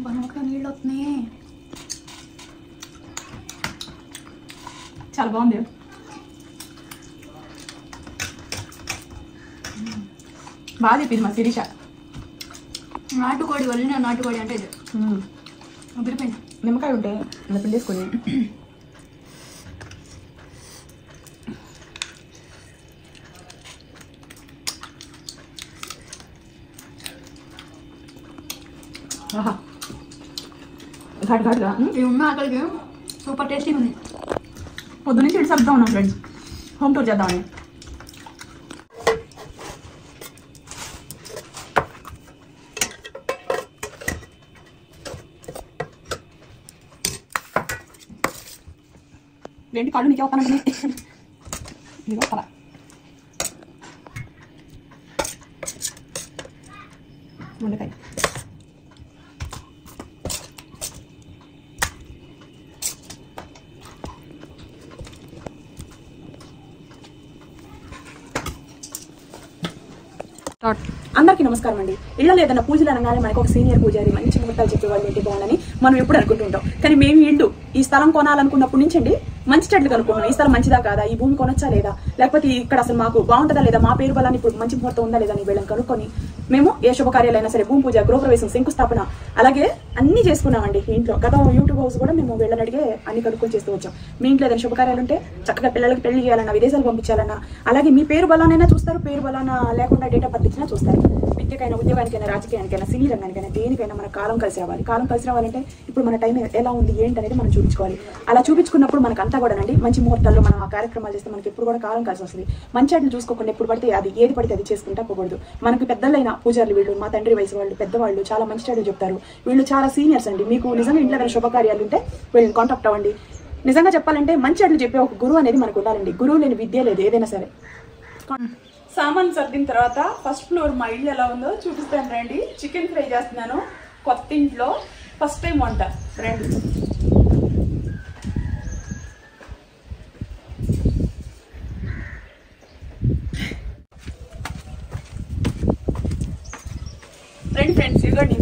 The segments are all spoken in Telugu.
బనక నీళ్ళు వస్తున్నాయి. చాలా బాగుంది. బాగా చెప్పింది మా శిరీష. నాటుకోడి వల్ల నాటుకోడి అంటే ఇది అదిరిపోయింది. నిమ్మకాయ ఉంటే ఇలా పిండేసుకొని ఘాట్ ఘాట్గా ఇవి ఉన్న ఆకలికి సూపర్ టేస్టీ ఉంది. పొద్దు నుంచి ఇటు సర్దుతా ఉన్నాం ఫ్రెండ్స్, హోమ్ టూర్ చేద్దామని. ఏంటి కాళ్ళు నీకే వస్తానండి. ఇదిగో అలా వంకాయ అందరికీ నమస్కారం అండి. ఇళ్ళలో ఏదైనా పూజలు అనగానే మనకు ఒక సీనియర్ పూజారి మంచి ముహూర్తాలు చెప్పేవాళ్ళు ఏంటి బాగుందని మనం ఎప్పుడు అనుకుంటుంటాం. కానీ మేము ఇల్లు ఈ స్థలం కొనాలనుకున్నప్పటి నుంచి అండి మంచి చెట్లు కనుక్కున్నాం. ఈ స్థలం మంచిదా కాదా, ఈ భూమి కొనొచ్చా లేదా, లేకపోతే ఇక్కడ అసలు మాకు బాగుంటుందా లేదా, మా పేరు బలాన్ని ఇప్పుడు మంచి ముహూర్తం ఉందా లేదా అని వీళ్ళని కనుక్కొని మేము ఏ శుభకార్యాలైనా సరే భూమి పూజ, గృహప్రవేశం, శంకుస్థాపన అలాగే అన్ని చేసుకున్నామండి ఇంట్లో. గత యూట్యూబ్ హౌస్ కూడా మేము వీళ్ళని అడిగే అన్ని కనుక్కొని చేస్తూ వచ్చాం. మీ ఇంట్లో ఏదైనా శుభకార్యాలు ఉంటే చక్కగా పిల్లలకి పెళ్లి చేయాలన్నా, విదేశాలు పంపించాలన్నా, అలాగే మీ పేరు బలానైనా చూస్తారు, పేరు బలాన లేకుండా డేట్ ఆఫ్ బర్త్ ఇచ్చినా చూస్తారు. విద్యకైనా, ఉద్యోగానికైనా, రాజకీయానికైనా, సినీ రంగానికైనా, దేనికైనా మన కాలం కలిసి రావాలి. కాలం కలిసి రావాలంటే ఇప్పుడు మన టైం ఎలా ఉంది ఏంటి అనేది మనం చూపించుకోవాలి. అలా చూపించుకున్నప్పుడు మనకు అంతా కూడా అండి మంచి ముహూర్తాల్లో మనం ఆ కార్యక్రమాలు చేస్తే మనకి ఎప్పుడు కూడా కాలం కలిసి వస్తుంది. మంచి అడ్లు చూసుకోకుండా ఎప్పుడు పడితే అది ఏది పడితే అది చేసుకుంటా పోకూడదు. మనకి పెద్దలైన పూజారులు వీళ్ళు, మా తండ్రి వయసు వాళ్ళు, పెద్దవాళ్ళు చాలా మంచి చెడు చెప్తారు. వీళ్ళు చాలా సీనియర్స్ అండి. మీకు నిజంగా ఇంట్లో ఏదైనా శుభకార్యాలు ఉంటే వీళ్ళని కాంటాక్ట్ అవ్వండి. నిజంగా చెప్పాలంటే మంచి అడ్లు చెప్పే ఒక గురువు అనేది మనకు ఉండాలండి. గురువు లేని విద్య లేదు ఏదైనా సరే. సామాన్ సర్దిన తర్వాత ఫస్ట్ ఫ్లోర్ మా ఇల్లు ఎలా ఉందో చూపిస్తాను రండి. చికెన్ ఫ్రై చేస్తున్నాను కొత్త ఇంట్లో, ఫస్ట్ టైం వంట రండి. రండి ఫ్రెండ్స్, ఇదిగోండి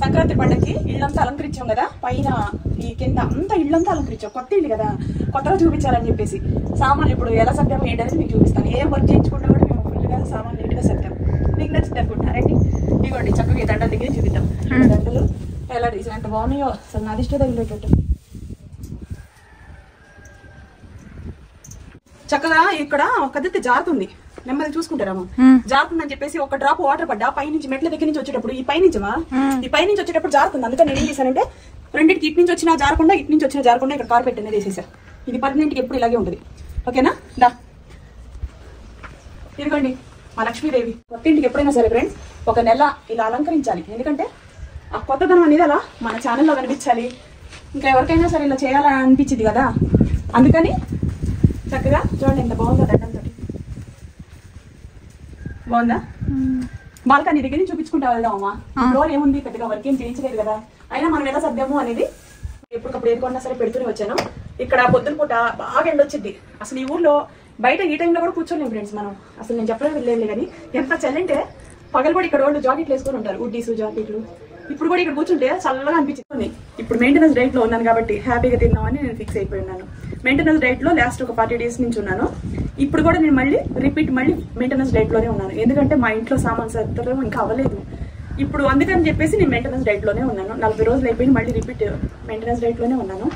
సంక్రాంతి పండుగకి ఇళ్ళంతా అలంకరించాం కదా, పైన ఈ కింద అంతా ఇళ్ళంతా అలంకరించాం. కొత్త ఇల్లు కదా, కొత్తగా చూపించాలని చెప్పేసి సామాన్లు ఇప్పుడు ఎలా సర్దాము ఏంటనేది మీకు చూపిస్తాను. ఏం వర్క్ చేయించుకుంటా కూడా మేము ఫుల్గా సామాన్లు నీట్గా సర్దాం. మీకు నచ్చింది అనుకుంటున్నారండి. ఇదిగోండి చక్కగా దండల దగ్గర చూపిద్దాం. దండలు ఎలా డిజైన్ ఎంత బాగున్నాయో అసలు నా దిష్టి తగిలేటట్టు. చక్కగా ఇక్కడ కదిలితే జారుతుంది, నెమ్మది చూసుకుంటారాము. జారుతుందని చెప్పేసి ఒక డ్రాప్ వాటర్ పడ్డా పైనుంచి మెట్ల దగ్గర నుంచి వచ్చేటప్పుడు ఈ పైనుంచి వచ్చేటప్పుడు జారుతుంది. అందుకని నేను ఏం చేశానంటే రెండింటికి ఇటు నుంచి వచ్చినా జారకుండా, ఇటు నుంచి వచ్చినా జారకుండా ఇక్కడ కార్పెట్ అనేది వేసేసా. ఇది పర్మనెంట్కి ఎప్పుడు ఇలాగే ఉంటుంది. ఓకేనా? దా ఇదిగోండి మా లక్ష్మీదేవి. కొత్త ఇంటికి ఎప్పుడైనా సరే ఫ్రెండ్స్ ఒక నెల ఇలా అలంకరించాలి. ఎందుకంటే ఆ కొత్తదనం అనేది అలా మన ఛానల్లో కనిపించాలి. ఇంకా ఎవరికైనా సరే ఇలా చేయాలని అనిపించింది కదా, అందుకని చక్కగా చూడండి ఎంత బాగుందో దండంతో. బాగుందా? బాల్కనీ దగ్గర నుంచి చూపించుకుంటా వెళ్దామా. ఫ్లోర్ ఏముంది, పెద్దగా వర్క్ ఏం చేయించలేదు కదా, అయినా మనం ఎలా సర్దాము అనేది ఎప్పటికప్పుడు ఏది కొన్నా సరే పెడుతూనే వచ్చాను. ఇక్కడ పొద్దున పూట బాగా ఎండొచ్చింది. అసలు ఈ ఊర్లో బయట ఈ టైంలో కూడా కూర్చోలేము ఫ్రెండ్స్ మనం. అసలు నేను చెప్పలేదు వెళ్ళలేదు కానీ ఎంత చల్లంటే పగలు కూడా ఇక్కడ వాళ్ళు జాకెట్లు వేసుకొని ఉంటారు, ఉడ్డీసు జాకెట్లు. ఇప్పుడు కూడా ఇక్కడ కూర్చుంటే చల్లగా అనిపించింది. ఇప్పుడు మెయింటెనెన్స్ డైట్ లో ఉన్నాను కాబట్టి హ్యాపీగా తిన్నామని నేను ఫిక్స్ అయిపోయి ఉన్నాను. మెయింటెనెన్స్ డైట్ లో లాస్ట్ ఒక 40 days నుంచి ఉన్నాను. ఇప్పుడు కూడా నేను మళ్ళీ మెయింటెనెన్స్ డైట్ లోనే ఉన్నాను. ఎందుకంటే మా ఇంట్లో సామాన్ సర్దడం ఇంకా అవ్వలేదు ఇప్పుడు, అందుకని చెప్పేసి నేను మెయింటెనెన్స్ డైట్ లోనే ఉన్నాను. 40 రోజులు అయిపోయి మళ్ళీ రిపీట్ మెయింటెనెన్స్ డైట్ లోనే ఉన్నాను.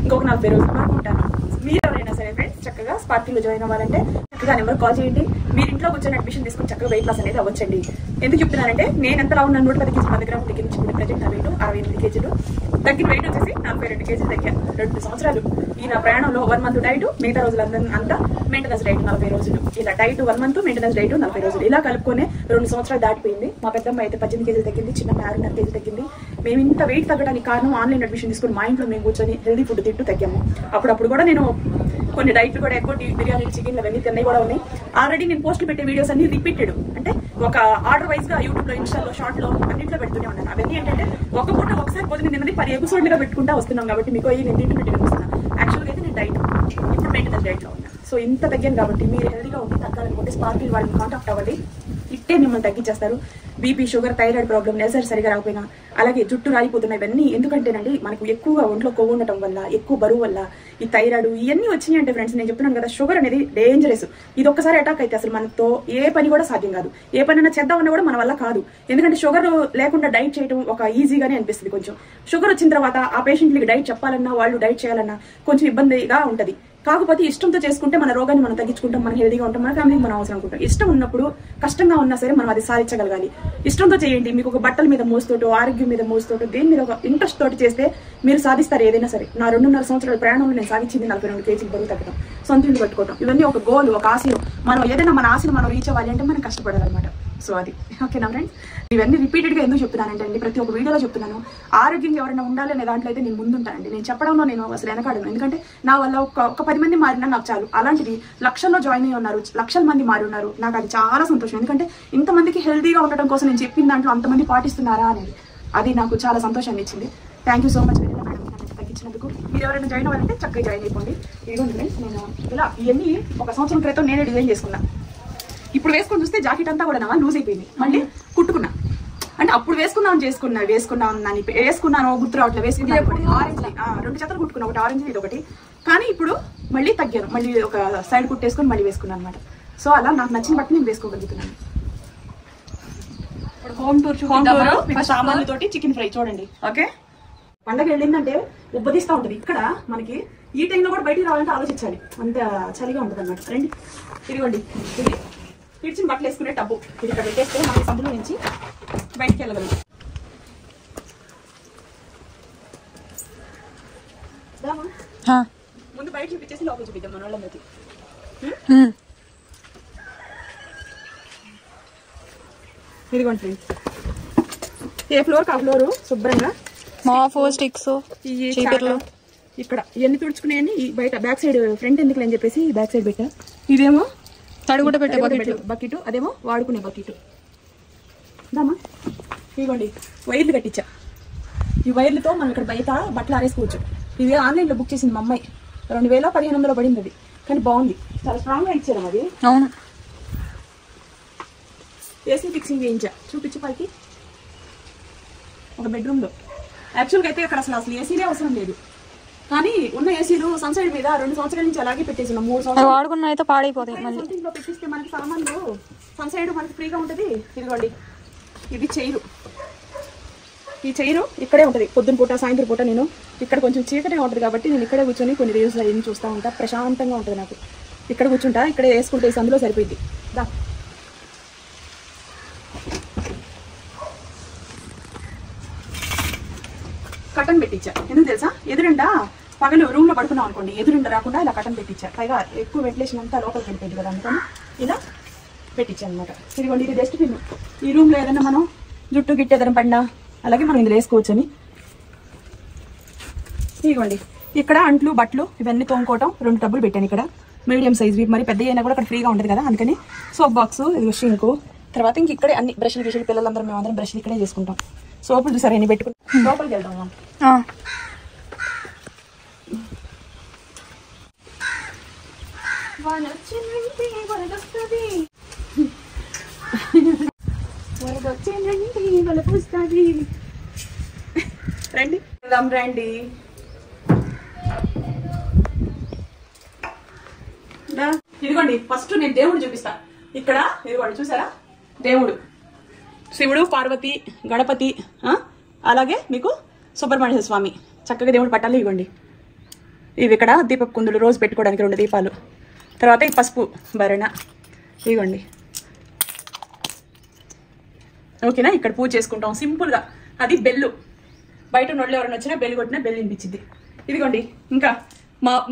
ఇంకొక 40 రోజులు వరకు ఉంటాను. మీరు ఎవరైనా సరే ఫ్రెండ్స్ చక్కగా స్పార్కింగ్ లో జాయిన్ అవ్వాలంటే చక్కగా నెంబర్ కాల్ చేయండి. మీరు ఇంట్లో కూర్చొని అడ్మిషన్ తీసుకుని చక్కగా వెయిట్ లాస్ అనేది అవ్వచ్చండి. ఎందుకు చెప్తున్నానంటే నేను ఎంతలా ఉన్నాను 110 కేజీలు 10 గ్రాములు తగ్గించుకుంటే ప్రజెంట్ నా వెయిట్ 68 కేజీలు. తగ్గిన వెయిట్ వచ్చేసి 42 కేజీలు తగ్గాను 2 సంవత్సరాలు. ఈ నా ప్రయాణంలో 1 month డైట్, మిగతా రోజులు అంతా మెయింటెనెన్స్ డైట్ 40 రోజులు. ఇలా డైట్ 1 month, మెయింటెనెన్స్ డైట్ 40 రోజులు. ఇలా కలుపుకొని 2 సంవత్సరాలు దాటిపోయింది. మా పెద్దమ్మ అయితే 18 కేజీలు తగ్గింది, చిన్న 6.5 కేజీలు తగ్గింది. మేము ఇంత వెయిట్ తగ్గడానికి కారణం ఆన్లైన్ అడ్మిషన్ తీసుకుని మా ఇంట్లో మేము కూర్చొని హెల్దీ ఫుడ్ తింటూ తగ్గాము. అప్పుడు కూడా నేను కొన్ని డైట్లు కూడా ఎక్కువ బిర్యానీ, చికెన్ అవన్నీ తిన్నవి కూడా ఉన్నాయి. ఆల్రెడీ నేను పోస్టులు పెట్టే వీడియోస్ అన్ని రిపీటెడ్, అంటే ఒక ఆర్డర్ వైజ్ గా యూట్యూబ్ లో, ఇన్స్టాలో, షార్ట్ లో అన్నింటిలో పెడుతూనే ఉన్నాను. అవన్నీ ఏంటంటే ఒక పూట ఒకసారి పొద్దున తిన్నది 10 ఎపిసోడ్లుగా పెట్టుకుంటా వస్తున్నాం కాబట్టి మీకు నేను తింటూ పెట్టి కనిపిస్తున్నాను. యాక్చువల్గా అయితే నేను డైట్ ఇప్పుడు మెయింటెనెన్స్ డైట్ లో ఉన్నాను. సో ఇంత తగ్గాను కాబట్టి మీరు హెల్దీగా ఉండి తగ్గాలనుకుంటే స్పార్కిల్ వాళ్ళని కాంటాక్ట్ అవ్వండి. ఇట్టే మిమ్మల్ని తగ్గించేస్తారు. బీపీ, షుగర్, థైరాయిడ్ ప్రాబ్లం, నెలసరి సరిగా రాకపోయినా, అలాగే జుట్టు రాలిపోతున్నాయి. ఇవన్నీ ఎందుకంటేనండి మనకు ఎక్కువగా ఒంట్లో కొవ్వు ఉండటం వల్ల, ఎక్కువ బరువు వల్ల ఈ థైరాయిడ్ ఇవన్నీ వచ్చినాయి అంటే ఫ్రెండ్స్, నేను చెప్తున్నాను కదా, షుగర్ అనేది డేంజరస్. ఇది ఒక్కసారి అటాక్ అయితే అసలు మనతో ఏ పని కూడా సాధ్యం కాదు. ఏ పనైనా చేద్దామన్నా కూడా మన వల్ల కాదు. ఎందుకంటే షుగర్ లేకుండా డైట్ చేయడం ఒక ఈజీగానే అనిపిస్తుంది. కొంచెం షుగర్ వచ్చిన తర్వాత ఆ పేషెంట్లకి డైట్ చెప్పాలన్నా, వాళ్ళు డైట్ చేయాలన్నా కొంచెం ఇబ్బందిగా ఉంటది. కాకపోతే ఇష్టంతో చేసుకుంటే మన రోగాన్ని మనం తగ్గించుకుంటాం, మనం హెల్దీగా ఉంటాం, మన ఫ్యామిలీకి మనం అవసరం అనుకుంటాం. ఇష్టం ఉన్నప్పుడు కష్టంగా ఉన్నా సరే మనం అది సాధించగలగాలి. ఇష్టంతో చేయండి. మీకు ఒక బట్టల మీద మోస్తోటో, ఆరోగ్యం మీద మోస్తోటో, దేని మీద ఒక ఇంట్రెస్ట్ తోటి చేస్తే మీరు సాధిస్తారు ఏదైనా సరే. నా 2.5 సంవత్సరాల ప్రయాణంలో నేను సాధించింది 42 కేజీలు బరువు తగ్గడం, సొంత ఇల్లు కట్టుకోవడం, ఇవన్నీ ఒక గోల్, ఒక ఆశయం. మనం ఏదైనా మన ఆశను మనం రీచ్ అవ్వాలి అంటే మనం కష్టపడాలన్నమాట. సో అది ఓకేనా ఫ్రెండ్స్. ఇవన్నీ రిపీటెడ్ గా ఎందుకు చెప్తున్నానంటే అండి, ప్రతి ఒక్క వీడియోలో చెప్తున్నాను, ఆరోగ్యంగా ఎవరైనా ఉండాలి అనే దాంట్లో అయితే నేను ముందుంటానండి. నేను చెప్పడంలో నేను అసలు వెనకాడను. ఎందుకంటే నా వల్ల ఒక 10 మంది మారినా నాకు చాలు. అలాంటిది లక్షల్లో జాయిన్ అయ్యి ఉన్నారు, లక్షల మంది మారి ఉన్నారు. నాకు అది చాలా సంతోషం. ఎందుకంటే ఇంతమందికి హెల్తీగా ఉండడం కోసం నేను చెప్పిన దాంట్లో అంతమంది పాటిస్తున్నారా అనేది, అది నాకు చాలా సంతోషాన్ని ఇచ్చింది. Thank you so much madam తగ్గించినందుకు. మీరు ఎవరైనా జాయిన్ అవ్వాలంటే చక్కగా జాయిన్ అయిపోండి. ఇదిగోండి ఫ్రెండ్స్, నేను ఇలా ఇవన్నీ 1 సంవత్సరం క్రితం నేనే డిజైన్ చేసుకున్నా. ఇప్పుడు వేసుకొని చూస్తే జాకెట్ అంతా కూడా లూజ్ అయిపోయింది. మళ్ళీ కుట్టుకున్నా. అంటే అప్పుడు వేసుకున్నాను గుర్తు రావట్లేదు. వేసుకున్నాను ఆరెంజ్ 2 జతలు కుట్టుకున్నా, ఒకటి ఆరెంజ్ ఇది ఒకటి. కానీ ఇప్పుడు మళ్ళీ తగ్గాను, మళ్ళీ ఒక సైడ్ కుట్టేసుకొని మళ్ళీ వేసుకున్నాను అనమాట. సో అలా నాకు నచ్చిన బట్టి నేను వేసుకోగలుగుతున్నాను. హోమ్ టూర్ సామాన్లతోటి చికెన్ ఫ్రై చూడండి. ఓకే, పండగ వెళ్ళిందంటే ఉబ్బదిస్తూ ఉంటుంది. ఇక్కడ మనకి ఈ టైంలో కూడా బయటికి రావాలంటే ఆలోచించాలి, అంత చలిగా ఉంటుంది అనమాట. రండి, ఇదిగోండి, ఇది పిడిచిన బట్టలు వేసుకునే టబ్బు. ఇది ఇక్కడ పెట్టేస్తే మనకి సందులో నుంచి బయటికి వెళ్ళగలుగుతాం. ముందు బయట చూపించేసి లోపల చూపిద్దాం మన వాళ్ళందరికీ. ఇదిగోండి ఫ్రెండ్స్, ఏ ఫ్లోర్ కా ఫ్లోర్ శుభ్రంగా ఇక్కడ ఇవన్నీ తుడుచుకునేవన్నీ బయట బ్యాక్ సైడ్, ఫ్రంట్ ఎందుకు అని చెప్పేసి బ్యాక్ సైడ్ పెట్టా. ఇదేమో తడుగుడ్డ పెట్టే బకెట్, అదేమో వాడుకునే బకెట్. దామా ఇదిగోండి, వైర్లు కట్టించా. ఈ వైర్లతో మనం ఇక్కడ బయట బట్టలు ఆరేసుకోవచ్చు. ఇది ఆన్లైన్లో బుక్ చేసింది మా అమ్మాయి. 2000-1500 పడింది అది, కానీ బాగుంది, చాలా స్ట్రాంగ్ గా ఇచ్చారు అది. అవును, ఏసీ ఫిక్సింగ్ చేయించా. చూపించి పైకి ఒక బెడ్రూమ్ లో. యాక్చువల్గా అయితే అక్కడ అసలు ఏసీనే అవసరం లేదు, కానీ ఉన్న ఏసీలు సన్సైడ్ మీద 2 సంవత్సరాల నుంచి అలాగే పెట్టేసినాం. 3 సంవత్సరాలు వాడుకున్న అయితే పాడైపోతాయి. సంథింగ్ లో పెట్టిస్తే మనకి సామాన్లు సన్సైడ్ మనకి ఫ్రీగా ఉంటుంది. ఇదిగోండి, ఇది చైరు. ఈ చైరు ఇక్కడే ఉంటుంది పొద్దున పూట, సాయంత్రం పూట. నేను ఇక్కడ కొంచెం చీకటిగా ఉంటుంది కాబట్టి నేను ఇక్కడే కూర్చొని కొన్ని రీల్స్ అవి చూస్తూ ఉంటా. ప్రశాంతంగా ఉంటుంది నాకు. ఇక్కడ కూర్చుంటా, ఇక్కడే వేసుకుంటే ఈ సందులో సరిపోయింది. దా కటన్ పెట్టించా. ఎందుకు తెలుసా, ఎదురుండా పగలు రూమ్ లో పడుకున్నాం అనుకోండి, ఎదురుండా రాకుండా ఇలా కటన్ పెట్టించా. పైగా ఎక్కువ వెంటిలేషన్ అంతా లోపలికి వెళ్ళిపోయింది కదా, అందుకని ఇలా పెట్టించాను అనమాట. ఇదిగోండి, ఇది డస్ట్బిన్. ఈ రూమ్ లో ఏదైనా మనం జుట్టు గిట్టు ఏదైనా పడినా అలాగే మనం ఇందులో వేసుకోవచ్చు అని. ఇదిగోండి, ఇక్కడ అంట్లు బట్టలు ఇవన్నీ తోముకోవటం 2 టబ్బులు పెట్టాను. ఇక్కడ మీడియం సైజ్, మరి పెద్ద అయినా కూడా అక్కడ ఫ్రీగా ఉంటుంది కదా, అందుకని సోప్ బాక్స్, ఇది షింకు. తర్వాత ఇంక ఇక్కడే అన్ని బ్రష్లు గిషులు, పిల్లలందరం మేమందరం బ్రష్లు ఇక్కడే చేసుకుంటాం. సోపులు చూసారు ఎన్ని పెట్టుకుని. లోపలికి వెళ్దాం. రండి రండి, ఇదిగోండి ఫస్ట్ నేను దేవుడు చూపిస్తా. ఇక్కడ ఇదిగోండి చూసారా, దేవుడు శివుడు, పార్వతి, గణపతి, అలాగే మీకు సుబ్రహ్మణ్య స్వామి. చక్కగా దేవుడు పట్టాలి. ఇవ్వండి, ఇవి ఇక్కడ దీపపు కుందులు, రోజు పెట్టుకోవడానికి 2 దీపాలు. తర్వాత ఈ పసుపు భరణ. ఇవ్వండి, ఓకేనా. ఇక్కడ పూజ చేసుకుంటాం సింపుల్ గా. అది బెల్లు, బయట నోళ్ళు ఎవరైనా వచ్చినా బెల్లు కొట్టినా బెల్లు వినిపించింది. ఇదిగోండి, ఇంకా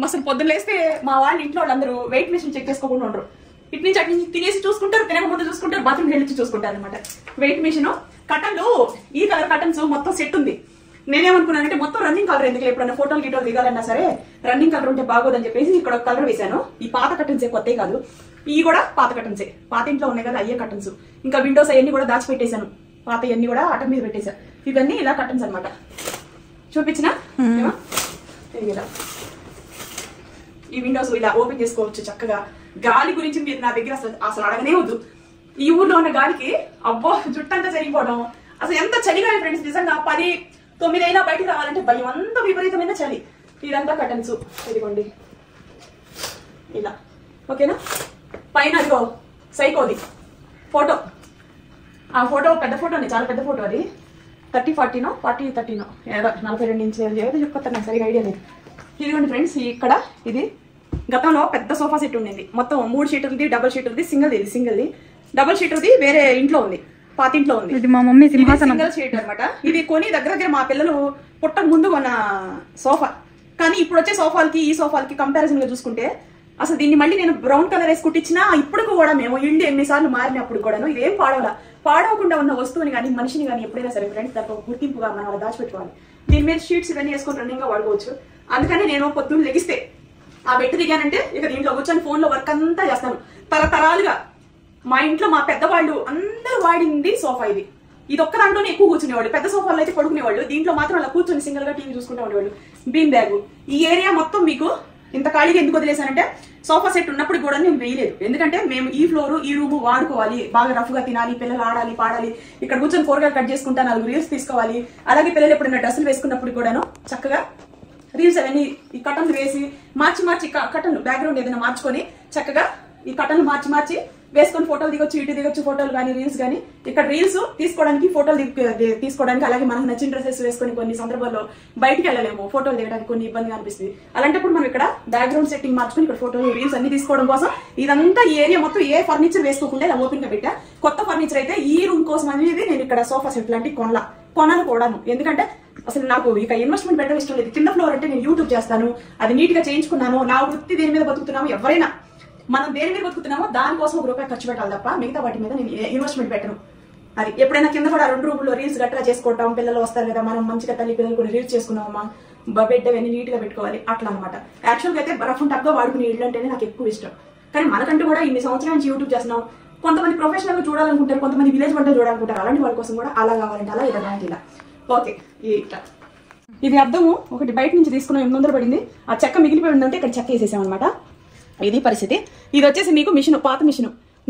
అసలు పొద్దున్న లేస్తే మా వాళ్ళు ఇంట్లో వాళ్ళందరూ వెయిట్ మిషన్ చెక్ చేసుకోకుండా ఉండరు. ఇటు నుంచి అటు నుంచి తినేసి చూసుకుంటారు, తినక ముందు చూసుకుంటారు, బాత్రూమ్ వెళ్ళి చూసుకుంటారు అనమాట. వెయిట్ మిషన్ కటన్లు, ఈ కలర్ కటన్స్ మొత్తం సెట్ ఉంది. నేనేమనుకున్నానంటే మొత్తం రన్నింగ్ కలర్ ఎందుకు, ఎప్పుడన్నా ఫోటోలు గిటోలు దిగాలన్నా సరే రన్నింగ్ కలర్ ఉంటే బాగోదని చెప్పేసి ఇక్కడ ఒక కలర్ వేశాను. ఈ పాత కటన్సే, కొత్త కాదు. ఇవి కూడా పాత కటన్సే, పాత ఇంట్లో ఉన్నాయి కదా అయ్యే కటన్స్. ఇంకా విండోస్ అవన్నీ కూడా దాచిపెట్టేశాను, పాత అన్ని కూడా అటం మీద పెట్టేశాను. ఇవన్నీ ఇలా కటన్స్ అనమాట. చూపించిన ఈ విండోస్ ఇలా ఓపెన్ చేసుకోవచ్చు చక్కగా. గాలి గురించి మీరు నా దగ్గర అసలు అడగనే వద్దు. ఈ ఊర్లో ఉన్న గాలికి అబ్బో జుట్టంతా జరిగిపోవడం. అసలు ఎంత చలిగా ఫ్రెండ్స్, నిజంగా 10-9 అయినా బయటకు రావాలంటే భయం, అంత విపరీతమైన చలి. ఇదంతా కటన్స్ ఇదిగోండి ఇలా, ఓకేనా. పైన అదిగో సైకోది ఫోటో, ఆ ఫోటో పెద్ద ఫోటోనే, చాలా పెద్ద ఫోటో. అది 30-40 40-30 ఏదో 42 ఇంచులు ఏదో చెప్పుకొస్తాను, నాకు సరిగా ఐడియా లేదు. ఇదిగోండి ఫ్రెండ్స్, ఇక్కడ ఇది గతంలో పెద్ద సోఫా సెట్ ఉండింది. మొత్తం 3 షీటులది, డబుల్ షీటులది, సింగిల్ది. డబుల్ షీటుది వేరే ఇంట్లో ఉంది, పాతింట్లో ఉంది. ఇది మా మమ్మీ సింహాసనం సింగిల్ షీట్ అనమాట. ఇది కొని దగ్గర మా పిల్లలు పుట్టక ముందు కొన్న సోఫా. కానీ ఇప్పుడు వచ్చే సోఫాలకి ఈ సోఫాలకి కంపారిజన్ గా చూసుకుంటే అసలు దీన్ని మళ్ళీ నేను బ్రౌన్ కలర్ వేసి కుట్టించినా ఇప్పుడు కూడా మేము ఇల్లు ఎన్నిసార్లు మారినప్పుడు కూడాను ఇదేం పాడవకుండా ఉన్న వస్తువుని కానీ మనిషిని కానీ ఎప్పుడైనా సరే ఫ్రెండ్స్ దానికి గుర్తింపుగా మనం అలా దాచిపెట్టుకోవాలి. దీని మీద షీట్స్ ఇవన్నీ వేసుకొని రన్నింగ్ గా వాడుకోవచ్చు. అందుకని నేను పొద్దున్న లెగిస్తే ఆ బెడ్ దిగానంటే ఇక దీంట్లో కూర్చొని ఫోన్ లో వర్క్ అంతా చేస్తాను. తరతరాలుగా మా ఇంట్లో మా పెద్దవాళ్ళు అందరూ వాడింది సోఫా ఇది. ఇది ఒక్క దాంట్లోనే ఎక్కువ కూర్చునేవాళ్ళు. పెద్ద సోఫాలో అయితే పడుకునేవాళ్ళు, దీంట్లో మాత్రం అలా కూర్చొని సింగిల్ గా టీవీ చూసుకుంటూ ఉండేవాళ్ళు. బీన్ బ్యాగ్ ఈ ఏరియా మొత్తం మీకు ఇంత ఖాళీగా ఎందుకు వదిలేసానంటే సోఫా సెట్ ఉన్నప్పుడు కూడా నేను వేయలేదు. ఎందుకంటే మేము ఈ ఫ్లోర్ ఈ రూమ్ వాడుకోవాలి, బాగా రఫ్ గా తినాలి, పిల్లలు ఆడాలి పాడాలి, ఇక్కడ కూర్చొని కూరగాయలు కట్ చేసుకుంటా 4 రీల్స్ తీసుకోవాలి. అలాగే పిల్లలు ఎప్పుడైనా డ్రెస్సులు వేసుకున్నప్పుడు కూడాను చక్కగా రీల్స్ అవన్నీ ఈ కటన్లు వేసి మార్చి కటన్లు బ్యాక్గ్రౌండ్ ఏదైనా మార్చుకొని చక్కగా ఈ కటన్లు మార్చి వేసుకొని ఫోటోలు దిగొచ్చు, ఇటు దిగొచ్చు, ఫోటోలు కానీ రీల్స్ కానీ. ఇక్కడ రీల్స్ తీసుకోవడానికి ఫోటోలు తీసుకోవడానికి, అలాగే మనకు నచ్చిన డ్రెస్సెస్ వేసుకొని కొన్ని సందర్భాల్లో బయటికి వెళ్ళలేము, ఫోటోలు దిగడానికి కొన్ని ఇబ్బందిగా అనిపిస్తుంది. అలాంటప్పుడు మనం ఇక్కడ బ్యాక్గ్రౌండ్ సెట్టింగ్ మార్చుకొని ఇక్కడ ఫోటోలు రీల్స్ అన్ని తీసుకోవడం కోసం ఇదంతా ఈ ఏరియా మొత్తం ఏ ఫర్నిచర్ వేసుకోకుండా ఇలా ఓపెన్ గా పెట్టా. కొత్త ఫర్నిచర్ అయితే ఈ రూమ్ కోసం అనేది నేను ఇక్కడ సోఫా సెట్ లాంటి కొనాలి కూడాను. ఎందుకంటే అసలు నాకు ఇక ఇన్వెస్ట్మెంట్ పెట్టడం ఇష్టం లేదు. కింద ఫ్లోర్ అంటే నేను యూట్యూబ్ చేస్తాను, అది నీట్ గా చేయించుకున్నాను. నా వృత్తి దేని మీద బతుకుతున్నాము, ఎవరైనా మనం దేని మీద బతుకుతున్నామో దానికోసం ₹1 ఖర్చు పెట్టాలి తప్ప మిగతా వాటి మీద నేను ఇన్వెస్ట్మెంట్ పెట్టను. అది ఎప్పుడైనా కింద కూడా 2 రూముల్లో రీల్స్ గట్రా చేసుకోవటం, పిల్లలు వస్తారు కదా, మనం మంచిగా తల్లి పిల్లలు కూడా రీల్స్ చేసుకున్నామా, బెడ్ అవన్నీ నీట్ గా పెట్టుకోవాలి అట్లా అనమాట. యాక్చువల్ గా అయితే రఫ్ అండ్ టఫ్ గా వాడుకునే ఇల్లు అంటేనే నాకు ఎక్కువ ఇష్టం. కానీ మనకంటూ కూడా ఇన్ని సంవత్సరాల నుంచి యూట్యూబ్ చేస్తున్నాం. కొంతమంది ప్రొఫెషనల్ గా చూడాలనుకుంటారు, కొంతమంది విలేజ్ వంటలు చూడాలనుకుంటారు. అలాంటి వాళ్ళ కోసం కూడా అలా కావాలంటే అలా ఇలా ఓకే. ఇది అద్దము ఒకటి బయట నుంచి తీసుకున్నాం, 800 పడింది. ఆ చెక్క మిగిలిపోయి ఉందంటే ఇక్కడ చెక్క వేసేసాం అనమాట. ఇది పరిస్థితి. ఇది వచ్చేసి మీకు మిషన్, పాత మిషన్.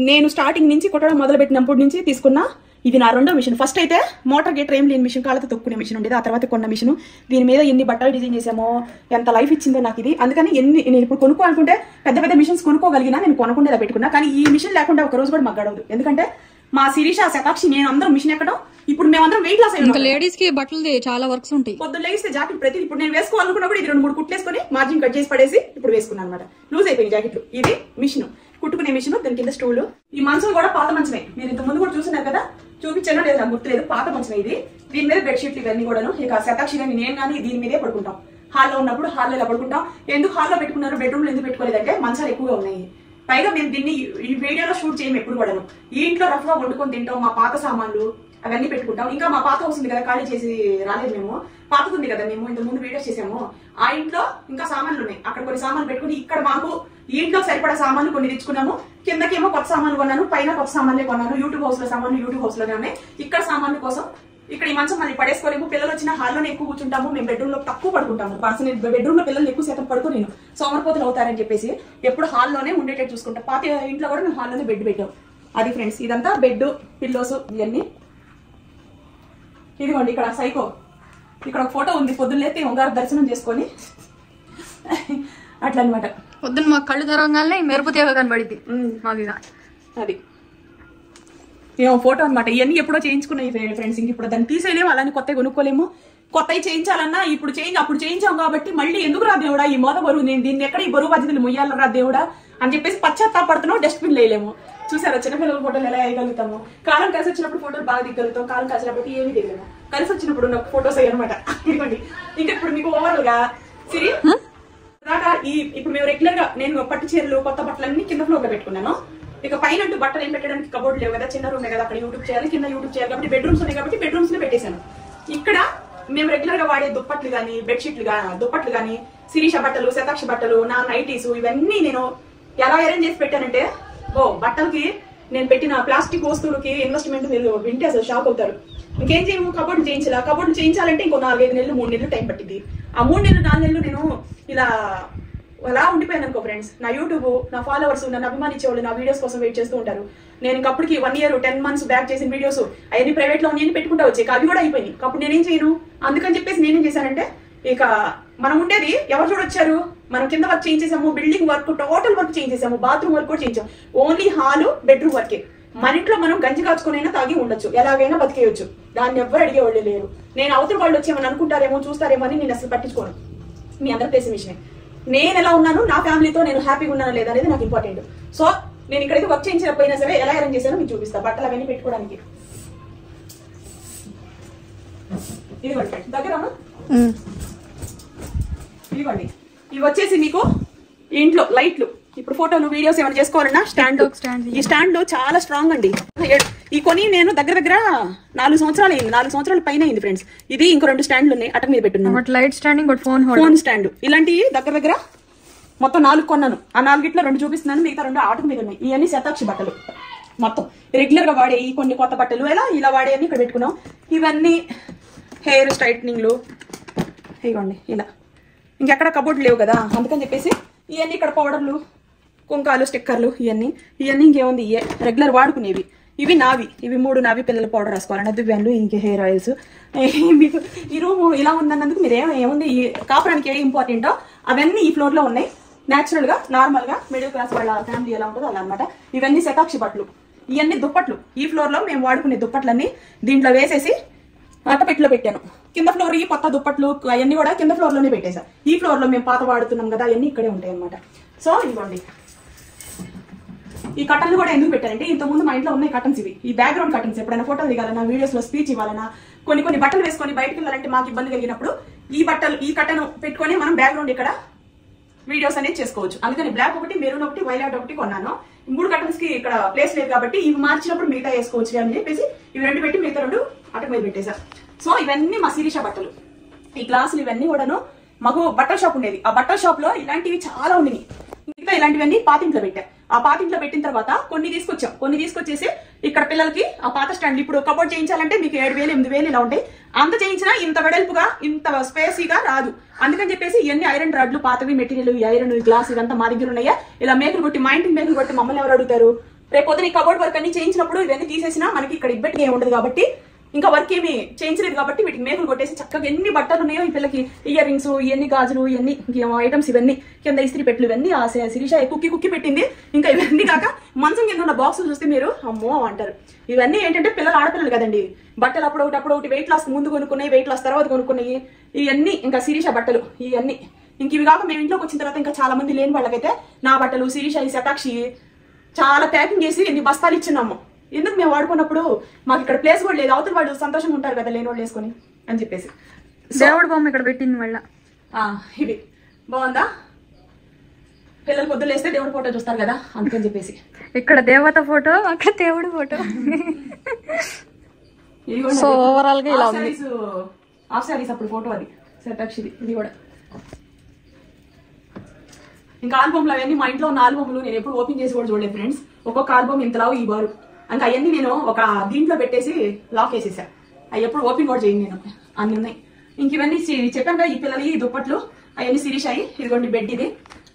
నేను స్టార్టింగ్ నుంచి కుట్టడం మొదలు పెట్టినప్పటి నుంచి తీసుకున్నా. ఇది నా 2వ మిషన్. ఫస్ట్ అయితే మోటార్ గేటర్ ఏం లేని మిషన్, కాళ్ళతో తొక్కునే మిషన్ ఉండేది. ఆ తర్వాత కొన్న మిషన్. దీని మీద ఎన్ని బట్టలు డిజైన్ చేసామో, ఎంత లైఫ్ ఇచ్చిందో నాకు ఇది. అందుకని నేను ఇప్పుడు కొనుక్కోవాలనుకుంటే పెద్ద మిషన్స్ కొనుక్కోగలిగినా నేను కొనకుండా పెట్టుకున్నా. కానీ ఈ మిషన్ లేకుండా ఒక రోజు కూడా మాకు గడవదు. ఎందుకంటే మా శిరీష, శతాక్షి, నేను అందరం మిషన్ ఎక్కడం. ఇప్పుడు మేమందరం వెయిట్ లాస్ అయ్యాం. లేడీస్ కి బట్టలు చాలా వర్క్స్ ఉంటాయి. పొద్దున్న లేస్తే జాకెట్ ప్రతి ఇప్పుడు నేను వేసుకోవాలనుకున్నప్పుడు ఇది 2-3 కుట్లేసుకొని మార్జిన్ కట్ చేసి పడేసి ఇప్పుడు వేసుకున్నాను అనమాట. లూజ్ అయిపోయింది జాకెట్లు. ఇది మిషన్, కుట్టుకునే మిషన్. దాని కింద స్టూల్. ఈ మంచం కూడా పాత మంచమే. మీరు ఇంత ముందు కూడా చూస్తున్నారు కదా, చూపించానో లేదు నాకు గుర్తులేదు. పాత మంచమే ఇది. దీని మీద బెడ్షీట్లు ఇవన్నీ కూడాను. ఇక శతాక్షి కానీ నేను కానీ దీని మీదే పడుకుంటాం. హాల్లో ఉన్నప్పుడు హాల్లో ఇలా పడుకుంటాం. ఎందుకు హాల్లో పెట్టుకున్నారు, బెడ్రూమ్ లో ఎందుకు పెట్టుకోలేదంటే మంచాలు ఎక్కువగా ఉన్నాయి. పైగా మేము దీన్ని ఈ వీడియోలో షూట్ చేయము ఎప్పుడు కూడాను. ఈ ఇంట్లో రఫ్ గా వండుకొని తింటాం. మా పాత సామాన్లు అవన్నీ పెట్టుకుంటాం. ఇంకా మా పాత హౌస్ ఉంది కదా, ఖాళీ చేసి రాలేదు మేము. పాతది ఉంది కదా, మేము ఇంత ముందు వీడియోస్ చేసాము. ఆ ఇంట్లో ఇంకా సామాన్లు ఉన్నాయి. అక్కడ కొన్ని సామాన్లు పెట్టుకుని ఇక్కడ మాకు ఈ ఇంట్లో సరిపడా సామాన్లు కొన్ని తెచ్చుకున్నాము. కిందకేమో కొత్త సామాన్లు కొన్నాను, పైన కొత్త సామాన్లే కొన్నాను. యూట్యూబ్ హౌస్ లో సామాన్లు యూట్యూబ్ హౌస్ లోనే ఉన్నాయి. ఇక్కడ సామాన్ల కోసం ఇక్కడ ఈ మంచం మళ్ళీ పడేసుకోలేము. పిల్లలు వచ్చిన హాల్లోనే ఎక్కువ కూర్చుంటాము. మేము బెడ్రూమ్ లో తక్కువ పడుకుంటాము. అసలు బెడ్రూమ్ లో పిల్లలు ఎక్కువ శాతం పడుకో నేను సోమరిపోతులు అవుతారని చెప్పేసి ఎప్పుడు హాల్లోనే ఉండేటట్టు చూసుకుంటాం. పాత ఇంట్లో కూడా మేము హాల్లోనే బెడ్ పెట్టాం. అది ఫ్రెండ్స్, ఇదంతా బెడ్, పిల్లోస్ ఇవన్నీ. ఇదిగోండి ఇక్కడ సైకో, ఇక్కడ ఒక ఫోటో ఉంది. పొద్దున్నైతే ఓంగారు దర్శనం చేసుకొని అట్లా అనమాట. పొద్దున్న మా కళ్ళు తెరవగానే మెరుపు తీగ కనబడింది. అది ఏమో ఫోటో అనమాట. ఇవన్నీ ఎప్పుడో చేయించుకున్నాయి ఫ్రెండ్స్. ఇంక ఇప్పుడు దాన్ని తీసేయలేము, అలానే కొత్త కొనుక్కోలేము. కొత్తవి చేయించాలన్నా ఇప్పుడు అప్పుడు చేయించాం కాబట్టి మళ్ళీ ఎందుకు రా దేవుడా ఈ మోత బరువు, నేను దీన్ని ఎక్కడ ఈ బరువు బాధ్యతలు మొయ్యాలరా దేవుడా అని చెప్పేసి పశ్చాత్తాపడుతున్నాం. డస్ట్బిన్ వేయలేము. చూసారా చిన్నపిల్లల ఫోటోలు ఎలా వేయగలుగుతాము. కాలం కలిసి వచ్చినప్పుడు ఫోటోలు బాగా దిగలుగుతాం, కాలం కలిసినప్పుడు ఏమీ దిగలేము. కలిసి వచ్చినప్పుడు నాకు ఫోటోస్ అయ్యనమాట. ఇదిగోండి. ఇంకా ఇప్పుడు మీకు ఓవరాల్ గా సిరి దాకా ఇప్పుడు మేము రెగ్యులర్ గా నేను పట్టు చీరలు కొత్త బట్టలన్నీ కింద ఫ్లోర్ లో పెట్టుకున్నాను. ఇక పైన బట్టలు ఏం పెట్టడానికి కబోర్డ్ లేవు కదా, చిన్న రూమ్ కదా, అక్కడ యూట్యూబ్ చేయాలి, కింద యూట్యూబ్ చేయాలి కాబట్టి బెడ్రూమ్స్ ఉన్నాయి కాబట్టి బెడ్రూమ్స్ లో పెట్టేశాను. ఇక్కడ మేము రెగ్యులర్ గా వాడే దుప్పట్లు గానీ, దుప్పట్లు గానీ, శిరీష బట్టలు, శతాక్షి బట్టలు, నా నైటీస్ ఇవన్నీ నేను ఎలా అరేంజ్ చేసి పెట్టానంటే, బట్టలకి నేను పెట్టిన ప్లాస్టిక్ వస్తువులకి ఇన్వెస్ట్మెంట్ మీరు వింటే అసలు షాక్ అవుతారు. ఇంకేం చేయము, కబోర్డు చేయించాలా. కబోర్డు చేయించాలంటే ఇంకో 4-5 నెలలు 3 నెలలు టైం పట్టింది. ఆ 3 నెలలు 4 నెలలు నేను ఇలా అలా ఉండిపోయాను అనుకో ఫ్రెండ్స్. నా యూట్యూబ్, నా ఫాలోవర్స్, నన్ను అభిమానించే వాళ్ళు నా వీడియోస్ కోసం వెయిట్ చేస్తూ ఉంటారు. నేను ఇంకప్పటికి 1 year 10 months బ్యాక్ చేసిన వీడియోస్ అవన్నీ ప్రైవేట్ లో నేను పెట్టుకుంటా వచ్చాయి, అవి కూడా అయిపోయినాయి. అప్పుడు నేనేం చేయను, అందుకని చెప్పేసి నేనేం చేశానంటే, ఇక మనం ఉండేది ఎవరు చూడొచ్చారు, మనం కింద వర్క్ చేయించేసాము, బిల్డింగ్ వర్క్ టోటల్ వర్క్ చేయించేసాము, బాత్రూమ్ వర్క్ కూడా చేయించాము. ఓన్లీ హాలు బెడ్రూమ్ వర్కే. మన ఇంట్లో మనం గంజి కాచుకునైనా తాగి ఉండొచ్చు, ఎలాగైనా బతికేయచ్చు, దాన్ని ఎవ్వరు అడిగేవాళ్ళు లేరు. నేను అవతల వాళ్ళు వచ్చి ఏమని అనుకుంటారేమో చూస్తారేమో అని నేను అసలు పట్టించుకోను. మీ అందరికి తెలిసిన విషయం, నేను ఎలా ఉన్నాను, నా ఫ్యామిలీతో నేను హ్యాపీగా ఉన్నాను లేదా అనేది నాకు ఇంపార్టెంట్. సో నేను ఇక్కడైతే వర్క్ చేయించకపోయినా సరే ఎలా అరేంజ్ చేశానో మీకు చూపిస్తా, బట్టలు అవన్నీ పెట్టుకోవడానికి. ఇదిగోండి దగ్గర ఇదిగోండి, ఇవి వచ్చేసి మీకు ఇంట్లో లైట్లు, ఇప్పుడు ఫోటోలు వీడియోస్ ఏమైనా చేసుకోవాలన్నా స్టాండ్. ఈ స్టాండ్ చాలా స్ట్రాంగ్ అండి. ఈ కొని నేను దగ్గర 4 సంవత్సరాలు అయింది, 4 సంవత్సరాల పైన అయింది ఫ్రెండ్స్. ఇది ఇంకో 2 స్టాండ్లు ఉన్నాయి, అటక మీద పెట్టున్నాను. లైట్ స్టాండింగ్, ఫోన్ స్టాండ్, ఇలాంటివి దగ్గర మొత్తం 4 కొన్నాను. ఆ 4గిట్లో 2 చూపిస్తున్నాను, మిగతా 2 ఆటక మీద ఉన్నాయి. ఇవన్నీ శతాక్షి బట్టలు, మొత్తం రెగ్యులర్ గా వాడే ఈ కొన్ని కొత్త బట్టలు ఇలా వాడే అని ఇక్కడ పెట్టుకున్నాం. ఇవన్నీ హెయిర్ స్ట్రైట్నింగ్లు, ఇవ్వండి ఇలా. ఇంకెక్కడ కబోర్డ్ లేవు కదా, అందుకని చెప్పేసి ఇవన్నీ ఇక్కడ పౌడర్లు, కుంకాలు, స్టిక్కర్లు, ఇవన్నీ ఇంకేముంది, ఇవే రెగ్యులర్ వాడుకునేవి. ఇవి నావి, ఇవి 3 నావి పిల్లల పౌడర్ రాసుకోవాలన్న దువ్వాన్లు, ఇంకే హెయిర్ ఆయిల్స్. మీకు ఈ రూమ్ ఇలా ఉందన్నందుకు మీరు ఏముంది, ఈ కాపురానికి ఏ ఇంపార్టెంటో అవన్నీ ఈ ఫ్లోర్ లో ఉన్నాయి. న్యాచురల్ గా నార్మల్ గా మిడిల్ క్లాస్ వాళ్ళ ఫ్యామిలీ ఎలా ఉంటుందో అలా అనమాట. ఇవన్నీ శతాక్షి బట్టలు, ఇవన్నీ దుప్పట్లు. ఈ ఫ్లోర్ లో మేము వాడుకునే దుప్పట్లన్నీ దీంట్లో వేసేసి అట్టపెట్టిలో పెట్టాను. కింద ఫ్లోర్ ఈ కొత్త దుప్పట్లు అవన్నీ కూడా కింద ఫ్లోర్ లోనే పెట్టేసా. ఈ ఫ్లోర్ లో మేము పాత వాడుతున్నాం కదా, అవన్నీ ఇక్కడే ఉంటాయి అనమాట. సో ఇవ్వండి, ఈ కటన్లు కూడా ఎందుకు పెట్టారంటే, ఇంతకుముందు మా ఇంట్లో ఉన్నాయి కటన్స్. ఇవి ఈ బ్యాక్గ్రౌండ్ కటన్స్. ఎప్పుడైనా ఫోటోలు దిగాలన్నా, వీడియోస్ లో స్పీచ్ ఇవ్వాలన్నా, కొన్ని బట్టలు వేసుకొని బయటకు వెళ్ళాలంటే మాకు ఇబ్బంది కలిగినప్పుడు ఈ కటన్ పెట్టుకొని మనం బ్యాక్గ్రౌండ్ ఇక్కడ వీడియోస్ అనేది చేసుకోవచ్చు. అందుకని బ్లాక్ ఒకటి, మెరూన్ ఒకటి, వైలెట్ ఒకటి కొన్నాను. 3 కటన్స్ కి ఇక్కడ ప్లేస్ లేదు కాబట్టి ఇవి మార్చినప్పుడు మిగతా వేసుకోవచ్చు అని చెప్పేసి ఇవి 2 పెట్టి మిగతా 2 అటు మీద పెట్టేసా. సో ఇవన్నీ మా శిరీష బట్టలు. ఈ గ్లాసులు ఇవన్నీ కూడాను మాకు బట్టల షాప్ ఉండేది. ఆ బట్టల షాప్ లో ఇలాంటివి చాలా ఉన్నాయి. ఇంకా ఇలాంటివన్నీ పాతింట్లో పెట్టా. ఆ పాతింట్లో పెట్టిన తర్వాత కొన్ని తీసుకొచ్చేసి ఇక్కడ పిల్లలకి ఆ పాత స్టాండ్, ఇప్పుడు కబోర్డ్ చేయించాలంటే మీకు 7,000 8,000 ఇలా ఉంటాయి. అంత చేయించినా ఇంత వెడల్పుగా ఇంత స్పేసీగా రాదు. అందుకని చెప్పేసి ఇవన్నీ ఐరన్ రాడ్లు, పాతవి మెటీరియల్, ఈ ఐరన్ గ్లాస్ ఇదంతా మా దగ్గర ఉన్నాయా. ఇలా మేకులు కొట్టి, మా ఇంటికి మేకులు కొట్టి మమ్మల్ని ఎవరు అడుగుతారు. రేపు పొద్దున ఈ కబోర్డ్ వర్క్ అన్ని చేయించినప్పుడు ఇవన్నీ తీసేసినా మనకి ఇక్కడ ఇబ్బెట్టిగా ఏమి ఉండదు కాబట్టి, ఇంకా వర్క్ ఏమి చేయించలేదు కాబట్టి వీటికి మేకులు కొట్టేసి చక్కగా ఎన్ని బట్టలు ఉన్నాయో ఈ పిల్లకి, ఇయర్ రింగ్స్, ఇవన్నీ గాజులు, ఇవన్నీ ఐటమ్స్, ఇవన్నీ కింద ఇస్త్రీ పెట్లు, ఇవన్నీ ఆ శిరీష కుక్కి పెట్టింది. ఇంకా ఇవన్నీ కాక మంచం కింద ఉన్న బాక్సులు చూస్తే మీరు అమ్మో అంటారు. ఇవన్నీ ఏంటంటే పిల్లలు, ఆడపిల్లలు కదండి, బట్టలు అప్పుడు వెయిట్ లాస్ ముందు కొనుక్కున్నాయి, వెయిట్ లాస్ తర్వాత కొనుక్కున్నాయి. ఇవన్నీ ఇంకా శిరీష బట్టలు ఇవన్నీ. ఇంక ఇవి కాక మేము ఇంట్లోకి వచ్చిన తర్వాత ఇంకా చాలా మంది లేని వాళ్ళకైతే నా బట్టలు, శిరీష, ఈ శతాక్షి చాలా ప్యాకింగ్ చేసి ఎన్ని బస్తాలు ఇచ్చినాము. ఎందుకు మేము వాడుకున్నప్పుడు మాకు ఇక్కడ ప్లేస్ కూడా లేదు, అవతల వాళ్ళు సంతోషంగా ఉంటారు కదా లేని వాళ్ళు వేసుకొని అని చెప్పేసి. దేవుడు బొమ్మ ఇక్కడ పెట్టింది మళ్ళా. ఇది బాగుందా, పిల్లలు పొద్దులు వేస్తే దేవుడి ఫోటో చూస్తారు కదా అందుకని చెప్పేసి. ఇక్కడ దేవత ఫోటో, అక్కడ దేవుడి ఫోటో. సో ఓవరాల్ గా ఇలా ఉంది. హాఫ్ సారీస్ అప్పుడు ఫోటో అది శతాక్షిది. ఇది కూడా ఇంకా ఆల్బమ్లు అవన్నీ మా ఇంట్లో ఉన్న ఆల్బమ్లు నేను ఎప్పుడు ఓపెన్ చేసి కూడా చూడలేదు ఫ్రెండ్స్. ఒక్కొక్క ఆల్బమ్ ఇంతలావు ఈ బారు. ఇంకా అవన్నీ నేను ఒక దీంట్లో పెట్టేసి లాక్ వేసేసా. అవి ఎప్పుడు ఓపెన్ కూడా చేయను నేను, అన్ని ఉన్నాయి. ఇంక ఇవన్నీ చెప్పాను కదా, ఈ పిల్లలు ఈ దుప్పట్లు అవన్నీ శిరీష అయ్యి. ఇదిగోండి బెడ్, ఇది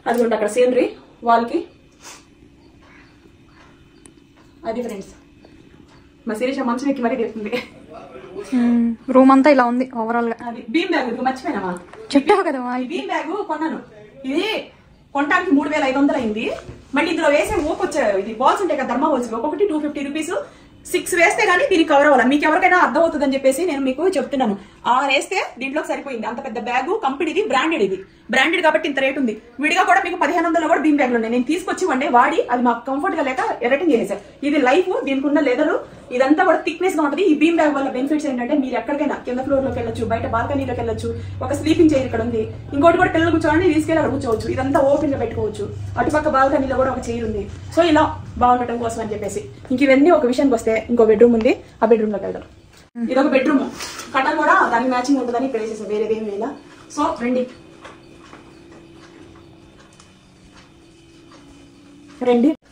అదిగోండి అక్కడ సీనరీ వాళ్ళకి. అది ఫ్రెండ్స్ మా శిరీష మంచం ఎక్కి మరీ తీస్తుంది. రూమ్ అంతా ఇలా ఉంది ఓవరాల్ గా. అది బీమ్ బ్యాగ్ మర్చిపోయినామా, చెప్పావు కదా. ఈ బీమ్ బ్యాగ్ కొన్నాను. ఇది కొనడానికి 3,500 అయింది. మళ్ళీ ఇందులో వేసే వచ్చాయి, ఇది బాల్స్ ఉంటాయి కదా, ధర్మా బాల్స్, ఒక్కొక్కటి 250 రూపీస్. 6 వేస్తే గానీ దీనికి కవర్ అవ్వాలి. మీకు ఎవరికైనా అర్థం అవుతుందని చెప్పేసి నేను మీకు చెప్తున్నాను. 6 వేస్తే దీంట్లోకి సరిపోయింది. అంత పెద్ద బ్యాగ్, కంపెనీది, బ్రాండెడ్. ఇది బ్రాండెడ్ కాబట్టి ఇంత రేట్ ఉంది. విడిగా కూడా మీకు 1,500 కూడా బీమ్ బ్యాగ్లు ఉన్నాయి. నేను తీసుకొచ్చి వన్ డే వాడి అది మాకు కంఫర్ట్ గా లేక రిటర్న్ చేసేసాను. ఇది లైఫ్, దీనికి ఉన్న లెదర్ ఇదంతా కూడా థిక్నెస్ గా ఉంటుంది. ఈ బీమ్ బ్యాగ్ వల్ల బెనిఫిట్స్ ఏంటంటే మీరు ఎక్కడికైనా కింద ఫ్లోర్ లోకి వెళ్ళొచ్చు, బయట బాల్కనీలోకి వెళ్ళొచ్చు, ఒక స్లీపింగ్ చైర్ ఇక్కడ ఉంది, ఇంకోటి కూడా పిల్లలు కూర్చోండి తీసుకెళ్ళి అక్కడ కూర్చోవచ్చు. ఇదంతా ఓపెన్ గా పెట్టుకోవచ్చు. అటుపక్క బాల్కనీలో కూడా ఒక చైర్ ఉంది. సో ఇలా బాగుండటం కోసం అని చెప్పేసి. ఇంక ఇవన్నీ ఒక విషయానికి వస్తే ఇంకో బెడ్రూమ్ ఉంది, ఆ బెడ్రూమ్ లోకి వెళ్దాం. ఇదొక బెడ్రూమ్, కటన్ కూడా దానికి మ్యాచింగ్ ఉంటుందని ఇక్కడ వేసేసాం, వేరేదేం వేయాల. సో రండి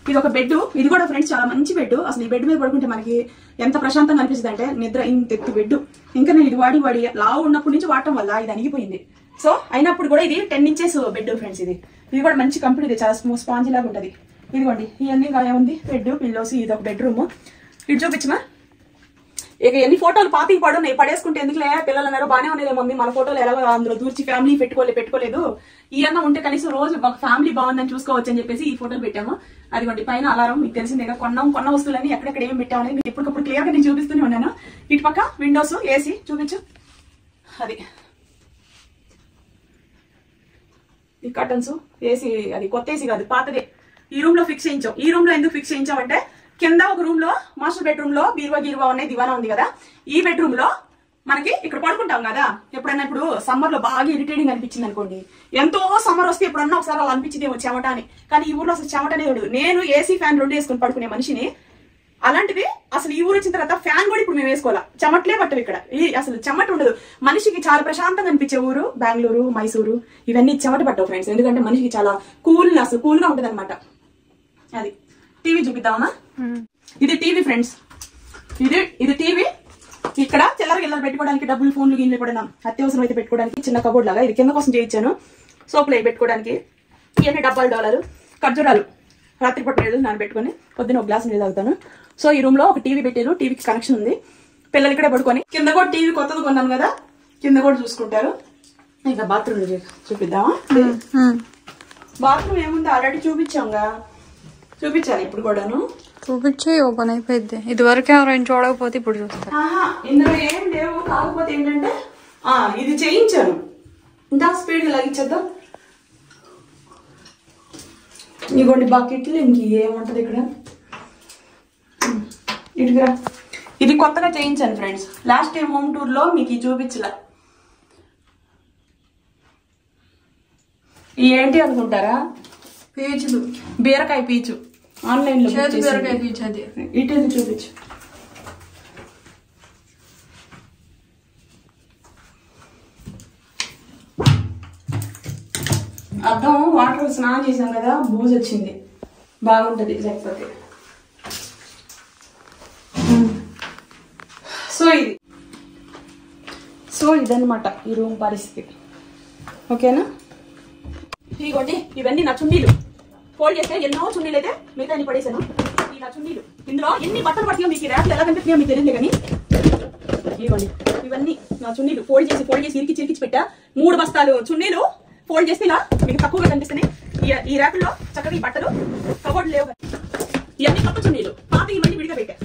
ఇది ఒక బెడ్. ఇది కూడా ఫ్రెండ్స్ చాలా మంచి బెడ్. అసలు ఈ బెడ్ మీద పడుకుంటే మనకి ఎంత ప్రశాంతంగా అనిపిస్తుంది అంటే, నిద్ర ఇంత ఎత్తు బెడ్. ఇంకా నేను ఇది వాడి లావు ఉన్నప్పటి నుంచి వాడటం వల్ల ఇది అణిగిపోయింది. సో అయినప్పుడు కూడా ఇది 10 inches బెడ్ ఫ్రెండ్స్. ఇది ఇది కూడా మంచి కంపెనీది, చాలా స్పాంజీ లాగా ఉంటుంది. ఇదిగోండి ఇవన్నీ ఇంకా ఏముంది, బెడ్ పిల్లోస్, ఇది ఒక బెడ్రూమ్. ఇటు చూపించమా. ఇక ఎన్ని ఫోటోలు పాతికి పడున్నాయి, పడేసుకుంటే ఎందుకులే, పిల్లలు అన్నారు బాగానే ఉండేది మమ్మీ, మన ఫోటోలు ఎలాగో అందులో దూర్చి ఫ్యామిలీ పెట్టుకోలేదు, ఈ అన్న ఉంటే కనీసం రోజు ఒక ఫ్యామిలీ బాగుందని చూసుకోవచ్చు అని చెప్పేసి ఈ ఫోటోలు పెట్టాము. అదిగోండి పైన అలారం, మీకు తెలిసిందే కొన్న వస్తువులని ఎక్కడెక్కడ ఏం పెట్టామని మీకు ఎప్పటికప్పుడు క్లియర్ గా నేను చూపిస్తూనే ఉన్నాను. ఇటు పక్క విండోస్, ఏసీ చూపించు, అది ఈ కర్టన్స్, ఏసీ అది కొత్త ఏసీ కాదు పాతదే. ఈ రూమ్ లో ఫిక్స్ చేయించాం. ఈ రూమ్ లో ఎందుకు ఫిక్స్ చేయించామంటే కింద ఒక రూమ్ లో మాస్టర్ బెడ్రూమ్ లో బీరువా ఉన్నాయి, దివానా ఉంది కదా, ఈ బెడ్రూమ్ లో మనకి ఇక్కడ పడుకుంటాం కదా, ఎప్పుడైనా ఇప్పుడు సమ్మర్ లో బాగా ఇరిటేటింగ్ అనిపించింది అనుకోండి, ఎంతో సమ్మర్ వస్తే ఎప్పుడన్నా ఒకసారి అలా అనిపించింది ఏమో చెమట అని, కానీ ఈ ఊర్లో అసలు చెమట అనేది ఉండదు. నేను ఏసీ ఫ్యాన్ 2 వేసుకుని పడుకునే మనిషిని, అలాంటిది అసలు ఈ ఊరు వచ్చిన తర్వాత ఫ్యాన్ కూడా ఇప్పుడు మేము వేసుకోవాలా, చెమట్లే పట్టవు ఇక్కడ, అసలు చెమట ఉండదు. మనిషికి చాలా ప్రశాంతంగా అనిపించే ఊరు బెంగళూరు, మైసూరు, ఇవన్నీ చెమట పట్టవు ఫ్రెండ్స్, ఎందుకంటే మనిషికి చాలా అసలు కూల్ గా ఉంటది అనమాట. అది టీవీ చూపిద్దామా. ఇది టీవీ ఫ్రెండ్స్, ఇది టీవీ. ఇక్కడ చిల్లర పెట్టుకోవడానికి డబ్బులు, ఫోన్లు గిన్నెలు కూడా అత్యవసరం అయితే పెట్టుకోవడానికి చిన్న కబోర్డ్ లాగా, ఇది కింద కోసం చేయించాను. సోపులు అవి పెట్టుకోవడానికి, ఇవన్నీ డబ్బాలు, డాలర్లు, ఖర్జూరాలు, రాత్రిపూట నీళ్ళు నానబెట్టుకుని పొద్దున్న ఒక గ్లాస్ నీళ్ళు తాగుతాను. సో ఈ రూమ్ లో ఒక టీవీ పెట్టారు, టీవీకి కనెక్షన్ ఉంది, పిల్లలు ఇక్కడే పడుకొని, కింద కూడా టీవీ కొత్తది కొన్నాను కదా, కింద కూడా చూసుకుంటారు. ఇంకా బాత్రూమ్ చూపిద్దామా. బాత్రూమ్ ఏముంది ఆల్రెడీ చూపించాంగా, చూపించాలి ఇప్పుడు కూడాను, చూపించి ఓపెన్ అయిపోయింది. ఇది వరకు ఎవరైనా చూడకపోతే ఇప్పుడు చూస్తారు. ఇందులో ఏం లేవు, కాకపోతే ఏంటంటే ఇది చేయించాను. ఇంత స్పీడ్ లాగిచ్చేద్దాం. ఇదిగోండి బకెట్లు, ఇంక ఏముంటది ఇక్కడ, ఇటుగా ఇది కొత్తగా చేయించాను friends. Last time home tour లో మీకు ఇది చూపించలే. ఏంటి అనుకుంటారా, పీచులు, బీరకాయ పీచు, ఆన్లైన్ లో బీరకాయ పీచు. అది ఇటు చూపించు. అర్థం వాటర్ స్నానం చేసాం కదా, బూజు వచ్చింది, బాగుంటది లేకపోతే. సో ఇదన్నమాట ఈ రూమ్ పరిస్థితి, ఓకేనా. ఇదిగోండి ఇవన్నీ నా చున్నీలు, ఫోల్డ్ చేస్తే ఎన్నో చున్నీలు అయితే మిగతా అన్ని పడేసాను. ఈ నా చున్నీలు, ఇందులో ఎన్ని బట్టలు పడతాయో మీకు ర్యాప్లు ఎలా కనిపిస్తున్నాయో మీకు తెలియదు కానీ, ఇవ్వండి ఇవన్నీ నా చున్నీలు ఫోల్డ్ చేసి ఇరికిచ్చి పెట్టా. 3 బస్తాలు చున్నీలు ఫోల్డ్ చేస్తే ఇలా మీకు తక్కువగా కనిపిస్తున్నాయి. ఈ ర్యాపుల్లో చక్కగా ఈ బట్టలు, కబోర్డు లేవు, ఇవన్నీ కొత్త చున్నీలు, పాత ఇవన్నీ విడిగా పెట్టా,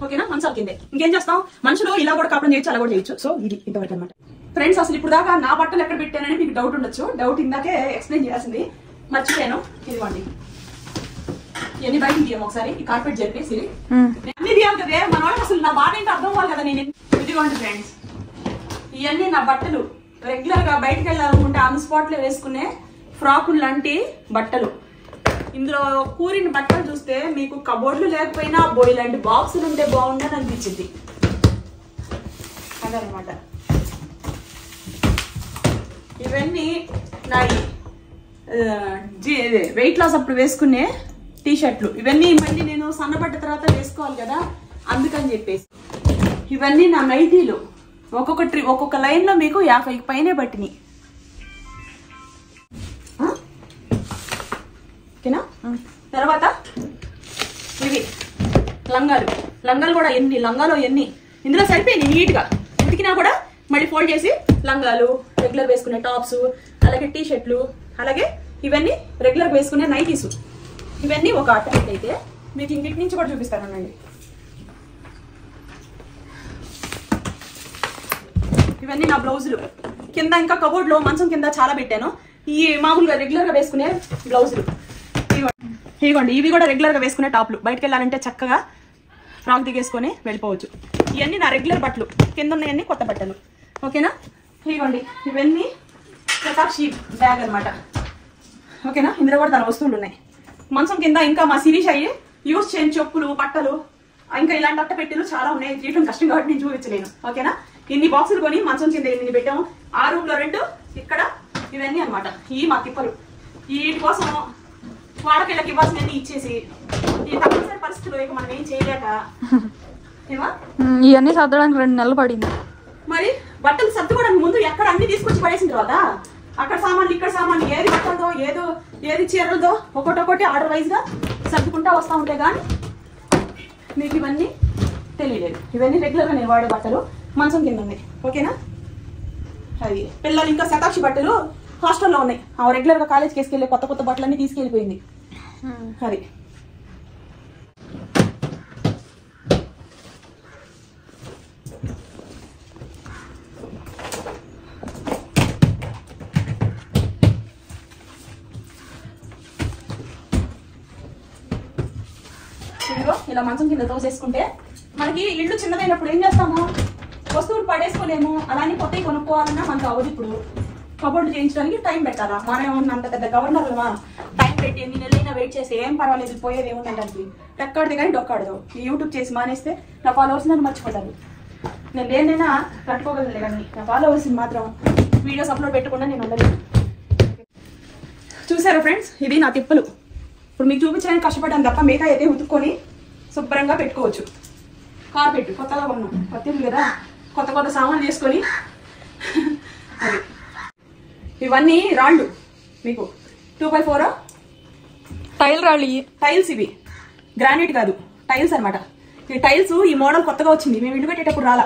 ఓకేనా. మంచాల కిందే ఇంకేం చేస్తాం, మనుషులు ఇలా కూడా కాపురం చేయొచ్చు, అలా కూడా చేయొచ్చు. సో ఇది ఇంతవరకు అనమాట ఫ్రెండ్స్. అసలు ఇప్పుడు దాకా నా బట్టలు ఎక్కడ పెట్టానని మీకు డౌట్ ఉండొచ్చు, డౌట్ ఇందాకే ఎక్స్ప్లెయిన్ చేయాల్సింది మర్చిపోయాను. ఇదిగోండి ఇవన్నీ బయట తీయము ఒకసారి, ఈ కార్పెట్ జరిపేసి అన్ని తీయాలి కదే, మన వాళ్ళకి అసలు నా బాధ ఏంటో అర్థం అవ్వాలి కదా. నేను ఇదిగోండి ఫ్రెండ్స్, ఇవన్నీ నా బట్టలు, రెగ్యులర్ గా బయటకు వెళ్ళాలనుకుంటే ఆన్ స్పాట్ లో వేసుకునే ఫ్రాకులు లాంటి బట్టలు. ఇందులో కూరిన బట్టలు చూస్తే మీకు కబోర్డ్లు లేకపోయినా బోయిలాంటి బాక్సులు ఉంటే బాగుండని అనిపించింది, అదనమాట. ఇవన్నీ నా వెయిట్ లాస్ అప్పుడు వేసుకునే టీ షర్ట్లు, ఇవన్నీ మళ్ళీ నేను సన్నబడ్డ తర్వాత వేసుకోవాలి కదా, అందుకని చెప్పేసి. ఇవన్నీ నా నైటీలు, ఒక్కొక్క లైన్ లో మీకు 50 పైనే పట్టినాయి, ఓకేనా. తర్వాత ఇవి లంగాలు కూడా ఎన్ని లంగాలు ఎన్ని ఇందులో సరిపోయినాయి నీట్ గా, ఉతికినా కూడా మళ్ళీ ఫోల్డ్ చేసి లంగాలు, రెగ్యులర్ వేసుకునే టాప్స్, అలాగే టీ షర్ట్లు, అలాగే ఇవన్నీ రెగ్యులర్ వేసుకునే నైటీస్. ఇవన్నీ ఒక అట్ట అయితే మీకు ఇంటి నుంచి కూడా చూపిస్తానండి. ఇవన్నీ నా బ్లౌజులు, కింద ఇంకా కబోర్డ్ లో మంచం కింద చాలా పెట్టాను. ఈ మామూలుగా రెగ్యులర్ గా వేసుకునే బ్లౌజులు ఇవ్వండి, ఇవి కూడా రెగ్యులర్ గా వేసుకునే టాప్లు, బయటకు వెళ్ళాలంటే చక్కగా ఫ్రాక్ దిగేసుకొని వెళ్ళిపోవచ్చు. ఇవన్నీ నా రెగ్యులర్ బట్టలు, కింద ఉన్నాయన్నీ కొత్త బట్టలు, ఓకేనా. ఇవ్వండి ఇవన్నీ ప్రతాక్షి బ్యాగ్ అనమాట, ఓకేనా. ఇందులో కూడా తన వస్తువులు ఉన్నాయి. మంచం కింద ఇంకా మా సిరీష్ అయ్యి యూజ్ చేయని చెప్పులు, బట్టలు, ఇంకా ఇలాంటి అట్ట పెట్టెలు చాలా ఉన్నాయి. తీయడం కష్టం కాబట్టి నేను చూపించలేను, ఓకేనా. ఇన్ని బాక్సులు కొని మంచం కింద ఇన్ని పెట్టాము. ఆ రూమ్ లో 2, ఇక్కడ ఇవన్నీ అనమాట. ఈ మా తిప్పలు, వీటి కోసం వాడకెళ్ళకి ఇవ్వాల్సినవన్నీ ఇచ్చేసి, ఈ తప్పనిసరి పరిస్థితుల్లో ఇక మనం ఏం చేయలేక ఇవన్నీ సర్దడానికి 2 నెలలు పడింది. మరి బట్టలు సర్దుకోవడానికి ముందు ఎక్కడ అన్ని తీసుకొచ్చి పడేసిన తర్వాత అక్కడ సామాన్లు ఇక్కడ సామాన్లు ఏది బట్టలతో ఏది చీరలతో ఒకటొకటి ఆర్డర్ వైజ్ గా సర్దుకుంటా వస్తూ ఉంటాయి. కానీ మీకు ఇవన్నీ తెలియలేదు. ఇవన్నీ రెగ్యులర్ గా నేను వాడే బట్టలు మంచం కింద ఉన్నాయి. ఓకేనా? అది పిల్లలు ఇంకా శతాక్షి బట్టలు హాస్టల్లో ఉన్నాయి. ఆ రెగ్యులర్ గా కాలేజ్కి వేసుకెళ్ళి కొత్త కొత్త బట్టలన్నీ తీసుకెళ్ళిపోయింది. అది ఇలా మంచం కింద తోసేసుకుంటే మనకి ఇల్లు చిన్నదైనప్పుడు ఏం చేస్తాము, వస్తువులు పడేసుకోలేము. అలానే కొత్తవి కొనుక్కోవాలన్నా మనకు అవ్వదు. ఇప్పుడు కబోర్డు చేయించడానికి టైం పెట్టాలా? మనం ఏమన్నా అంత పెద్ద గవర్నర్లమా? టైం పెట్టి ఎన్ని నెలలైనా వెయిట్ చేసి ఏం పర్వాలేదు, పోయేది ఏముందంటే రెక్కాడిది కానీ డొక్కాడదు. ఈ యూట్యూబ్ చేసి మానేస్తే నా ఫాలోవర్స్ నన్ను మర్చిపోతారు. నేను దేన్నైనా కట్టుకోగలను, కానీ నా ఫాలోవర్స్ మాత్రం వీడియోస్ అప్లోడ్ పెట్టకుండా నేను ఉండలేదు. చూసారా ఫ్రెండ్స్, ఇది నా తిప్పులు. ఇప్పుడు మీకు చూపించడానికి కష్టపడ్డాను తప్ప మిగతా అయితే ఉతుక్కొని శుభ్రంగా పెట్టుకోవచ్చు. కార్పెట్ కొత్తగా కొన్నాం, కొత్త కదా, కొత్త కొత్త సామాన్లు చేసుకొని. అది ఇవన్నీ రాళ్ళు, మీకు 2x4 టైల్ రాళ్ళు. టైల్స్ ఇవి గ్రానైట్ కాదు, టైల్స్ అనమాట. ఈ టైల్స్ ఈ మోడల్ కొత్తగా వచ్చింది. మేము ఇల్లు పెట్టేటప్పుడు రాలా.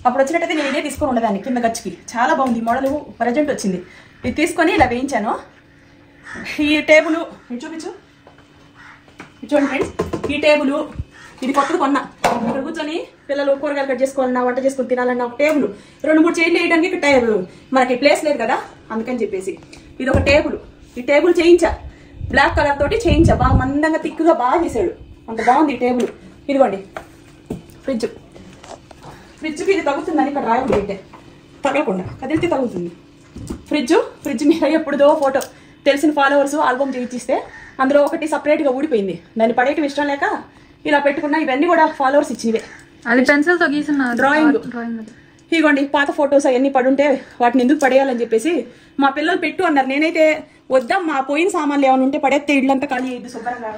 అప్పుడు వచ్చినట్టయితే నేను ఇదే తీసుకొని ఉండదాన్ని. కింద గచ్చికి చాలా బాగుంది ఈ మోడల్, ప్రజెంట్ వచ్చింది. ఇది తీసుకొని ఇలా వేయించాను. ఈ టేబుల్ చూపించు, చూడండి ఫ్రెండ్స్. ఈ టేబుల్ ఇది కొత్తది కొన్నా. ఇక్కడ కూర్చొని పిల్లలు కూరగాయలు కట్ చేసుకోవాలన్నా, వంట చేసుకుని తినాలన్నా ఒక టేబుల్, 2-3 చైర్లు వేయడానికి టేబుల్ మనకి ప్లేస్ లేదు కదా, అందుకని చెప్పేసి ఇది ఒక టేబుల్. ఈ టేబుల్ చేయించా, బ్లాక్ కలర్ తోటి చేయించా. బాగా మందంగా తిక్కుగా బాగా చేశాడు, అంత బాగుంది ఈ టేబుల్. ఇదిగోండి ఫ్రిడ్జ్కి ఇది తగ్గుతుందని ఇక్కడ రాయబడి పెట్టే, తగలకుండా కదిలితే తగ్గుతుంది. ఫ్రిడ్జ్ మీద ఎప్పుడుదో ఫోటో తెలిసిన ఫాలోవర్స్ ఆల్బమ్ చేయించిస్తే అందులో ఒకటి సపరేట్గా ఊడిపోయింది. దాన్ని పడేయటం ఇష్టం లేక ఇలా పెట్టుకున్నా. ఇవన్నీ కూడా ఫాలోవర్స్ ఇచ్చినవే. అది పెన్సిల్ తో గీసిన డ్రాయింగ్. ఇగోండి పాత ఫొటోస్ అవన్నీ పడుంటే వాటిని ఎందుకు పడేయాలని చెప్పేసి మా పిల్లలు పెట్టు అన్నారు. నేనైతే వద్దమ్మా, పోయిన సామాన్లు ఏమైనా ఉంటే పడేస్తే ఇళ్ళంతా ఖాళీ అయ్యింది శుభ్రంగా.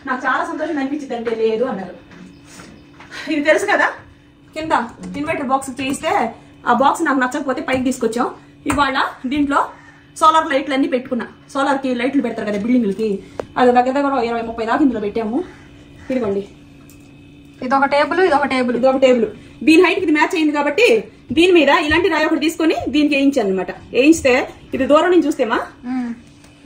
నాకు చాలా సంతోషం అనిపించింది. అంటే లేదు అన్నారు. ఇది తెలుసు కదా, కింద ఇన్వర్టర్ బాక్స్ చేయిస్తే ఆ బాక్స్ నాకు నచ్చకపోతే పైకి తీసుకొచ్చాం. ఇవాళ దీంట్లో సోలార్ లైట్లు అన్ని పెట్టుకున్నా. సోలార్ కి లైట్లు పెడతారు కదా బిల్డింగ్లకి, అది దగ్గర దగ్గర 20-30 దాకా ఇందులో పెట్టాము. ఇదిగోండి ఇదొక టేబుల్, ఇదొక టేబుల్. దీని హైట్ ఇది మ్యాచ్ అయింది కాబట్టి దీని మీద ఇలాంటి రాయి ఒకటి తీసుకొని దీనికి వేయించాను అనమాట. వేయిస్తే ఇది దూరం నుంచి చూస్తేమా,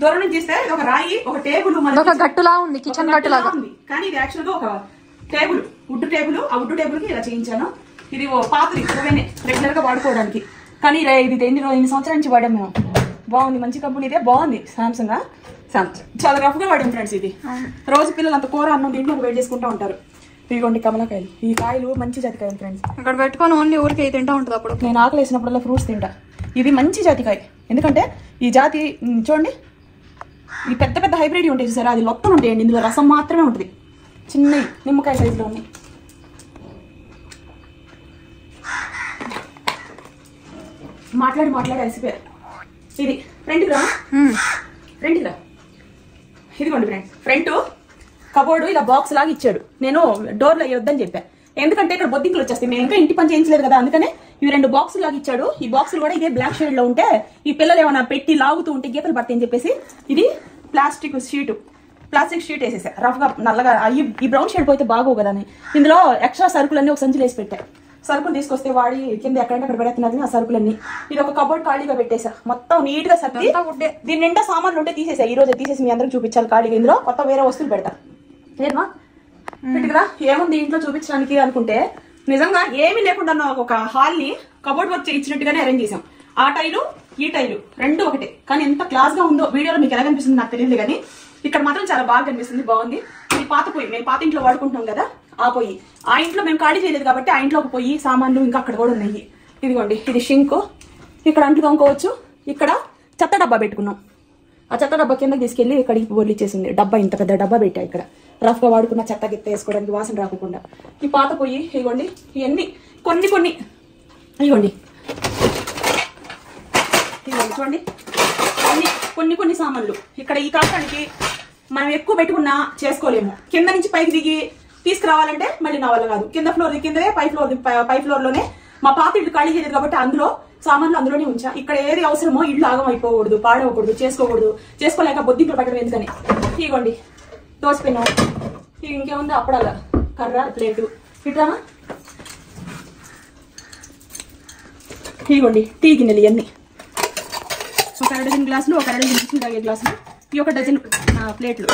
దూరం నుంచి చూస్తే ఇది ఒక రాయి, ఒక టేబుల్, గట్టులా ఉంది, కిచెన్ గట్టులా ఉంది. కానీ ఇది యాక్చువల్ గా ఒక టేబుల్, వుడ్ టేబుల్. ఆ వుడ్ టేబుల్ కి ఇలా చేయించాను. ఇది పాతది రెగ్యులర్ గా వాడుకోవడానికి. కానీ ఇది ఎన్ని సంవత్సరాల నుంచి వాడాం మేము. బాగుంది, మంచి కంపెనీ ఇదే, బాగుంది. సామ్సంగ్ చాలా రఫ్ గా వాడాం ఫ్రెండ్స్. ఇది రోజు పిల్లలు అంత కూర అన్నం దీంట్లో వేడి చేసుకుంటూ ఉంటారు. ఇదిగోండి కమలకాయలు. ఈ కాయలు మంచి జాతికాయలు ఫ్రెండ్స్. అక్కడ పెట్టుకొని ఓన్లీ ఊరికి తింటా ఉంటుంది. అప్పుడు నేను ఆకలి వేసినప్పుడల్లా ఫ్రూట్స్ తింటా. ఇది మంచి జాతికాయ, ఎందుకంటే ఈ జాతి చూడండి, ఈ పెద్ద పెద్ద హైబ్రిడ్ ఉంటాయి చూసారా, అది మొత్తం ఉంటాయండి. ఇందులో రసం మాత్రమే ఉంటుంది. చిన్నవి నిమ్మకాయ సైజులో ఉన్నాయి. మాట్లాడి అలసిపోయారు. ఇది ఫ్రంట్ రా. ఇదిగోండి ఫ్రెండ్స్, ఫ్రంట్ కబోర్డు ఇలా బాక్స్ లాగా ఇచ్చాడు. నేను డోర్లో వేయొద్దని చెప్పాను, ఎందుకంటే ఇక్కడ బొద్దింకులు వచ్చేస్తాయి. మేము ఇంకా ఇంటి పని చేయించలేదు కదా, అందుకనే ఇవి 2 బాక్సులు లాగా ఇచ్చాడు. ఈ బాక్సులు కూడా ఇదే బ్లాక్ షేడ్ లో ఉంటే ఈ పిల్లలు ఏమైనా పెట్టి లాగుతూ ఉంటే గీతలు పడతాయి అని చెప్పేసి ఇది ప్లాస్టిక్ షీట్ వేసేసా రఫ్ గా నల్లగా. ఈ బ్రౌన్ షేడ్ పోతే బాగోవు కదా అని ఇందులో ఎక్స్ట్రా సరుకులన్నీ ఒక సంచులు వేసి పెట్టా. సరుకులు తీసుకొస్తే వాడి కింద ఎక్కడంటే అక్కడ పడేస్తున్నది ఆ సరుకులన్నీ. ఇది ఒక కబోర్డ్ ఖాళీగా పెట్టేసా, మొత్తం నీట్ గా సర్ది. దీని నిండా సామాన్లు ఉంటే తీసేసా. ఈ రోజు తీసేసి మీ అందరికి చూపించాలి ఖాళీగా. ఇందులో కొత్త వేరే వస్తువులు పెడతా. లేదమ్మా కదా, ఏముంది ఇంట్లో చూపించడానికి అనుకుంటే నిజంగా ఏమీ లేకుండా ఒక హాల్ ని కబోర్డ్ వర్క్ చేయించినట్టుగానే అరేంజ్ చేసాం. ఆ టైలు ఈ టైలు 2 ఒకటే, కానీ ఎంత క్లాస్ గా ఉందో వీడియోలో మీకు ఎలా కనిపిస్తుంది నాకు తెలియదు, కానీ ఇక్కడ మాత్రం చాలా బాగా కనిపిస్తుంది. బాగుంది. ఇది పాత పొయ్యి, మేము పాత ఇంట్లో వాడుకుంటున్నాం కదా ఆ పొయ్యి. ఆ ఇంట్లో మేము ఖాళీ చేయలేదు కాబట్టి ఆ ఇంట్లో ఒక పొయ్యి, సామాన్లు ఇంకా అక్కడ కూడా ఉన్నాయి. ఇదిగోండి ఇది షింక్, ఇక్కడ అంట్లు తోముకోవచ్చు. ఇక్కడ చెత్త డబ్బా పెట్టుకున్నాం. ఆ చెత్త డబ్బా కిందకి తీసుకెళ్లి ఇక్కడికి బొర్లిచ్చేసింది. డబ్బా ఇంత పెద్ద డబ్బా పెట్టా ఇక్కడ, రఫ్ గా వాడుకున్న చెత్త గిత్త వేసుకోవడానికి వాసన రాకుండా. ఈ పాత పొయ్యి ఇవ్వండి. ఇవన్నీ కొన్ని ఇవ్వండి చూడండి, కొన్ని సామాన్లు. ఇక్కడ ఈ కాకానికి మనం ఎక్కువ పెట్టుకున్నా చేసుకోలేము. కింద నుంచి పైకి దిగి తీసుకురావాలంటే మళ్ళీ నా వల్ల కాదు. కింద ఫ్లోర్ కిందనే, పై ఫ్లోర్ లోనే మా పాత ఇల్లు ఖాళీ చేయలేదు కాబట్టి అందులో సామాన్లు అందులోనే ఉంచా. ఇక్కడ ఏది అవసరమో ఇల్లు ఆగం అయిపోకూడదు, పాడవకూడదు, చేసుకోకూడదు. చేసుకోలేక బొద్దింట్లో పెట్టడం ఎందుకని. ఇగోండి దోసపెను, ఇంకేముంది అప్పడాల కర్ర, ప్లేటు. ఇట్రామా ఇగోండి టీ గిన్నెలు ఇవన్నీ. ఒక 2 డజన్ గ్లాసులు, ఒక 2 డజన్ తాగే గ్లాసులు, ఈ 1 డజన్ ప్లేట్లు.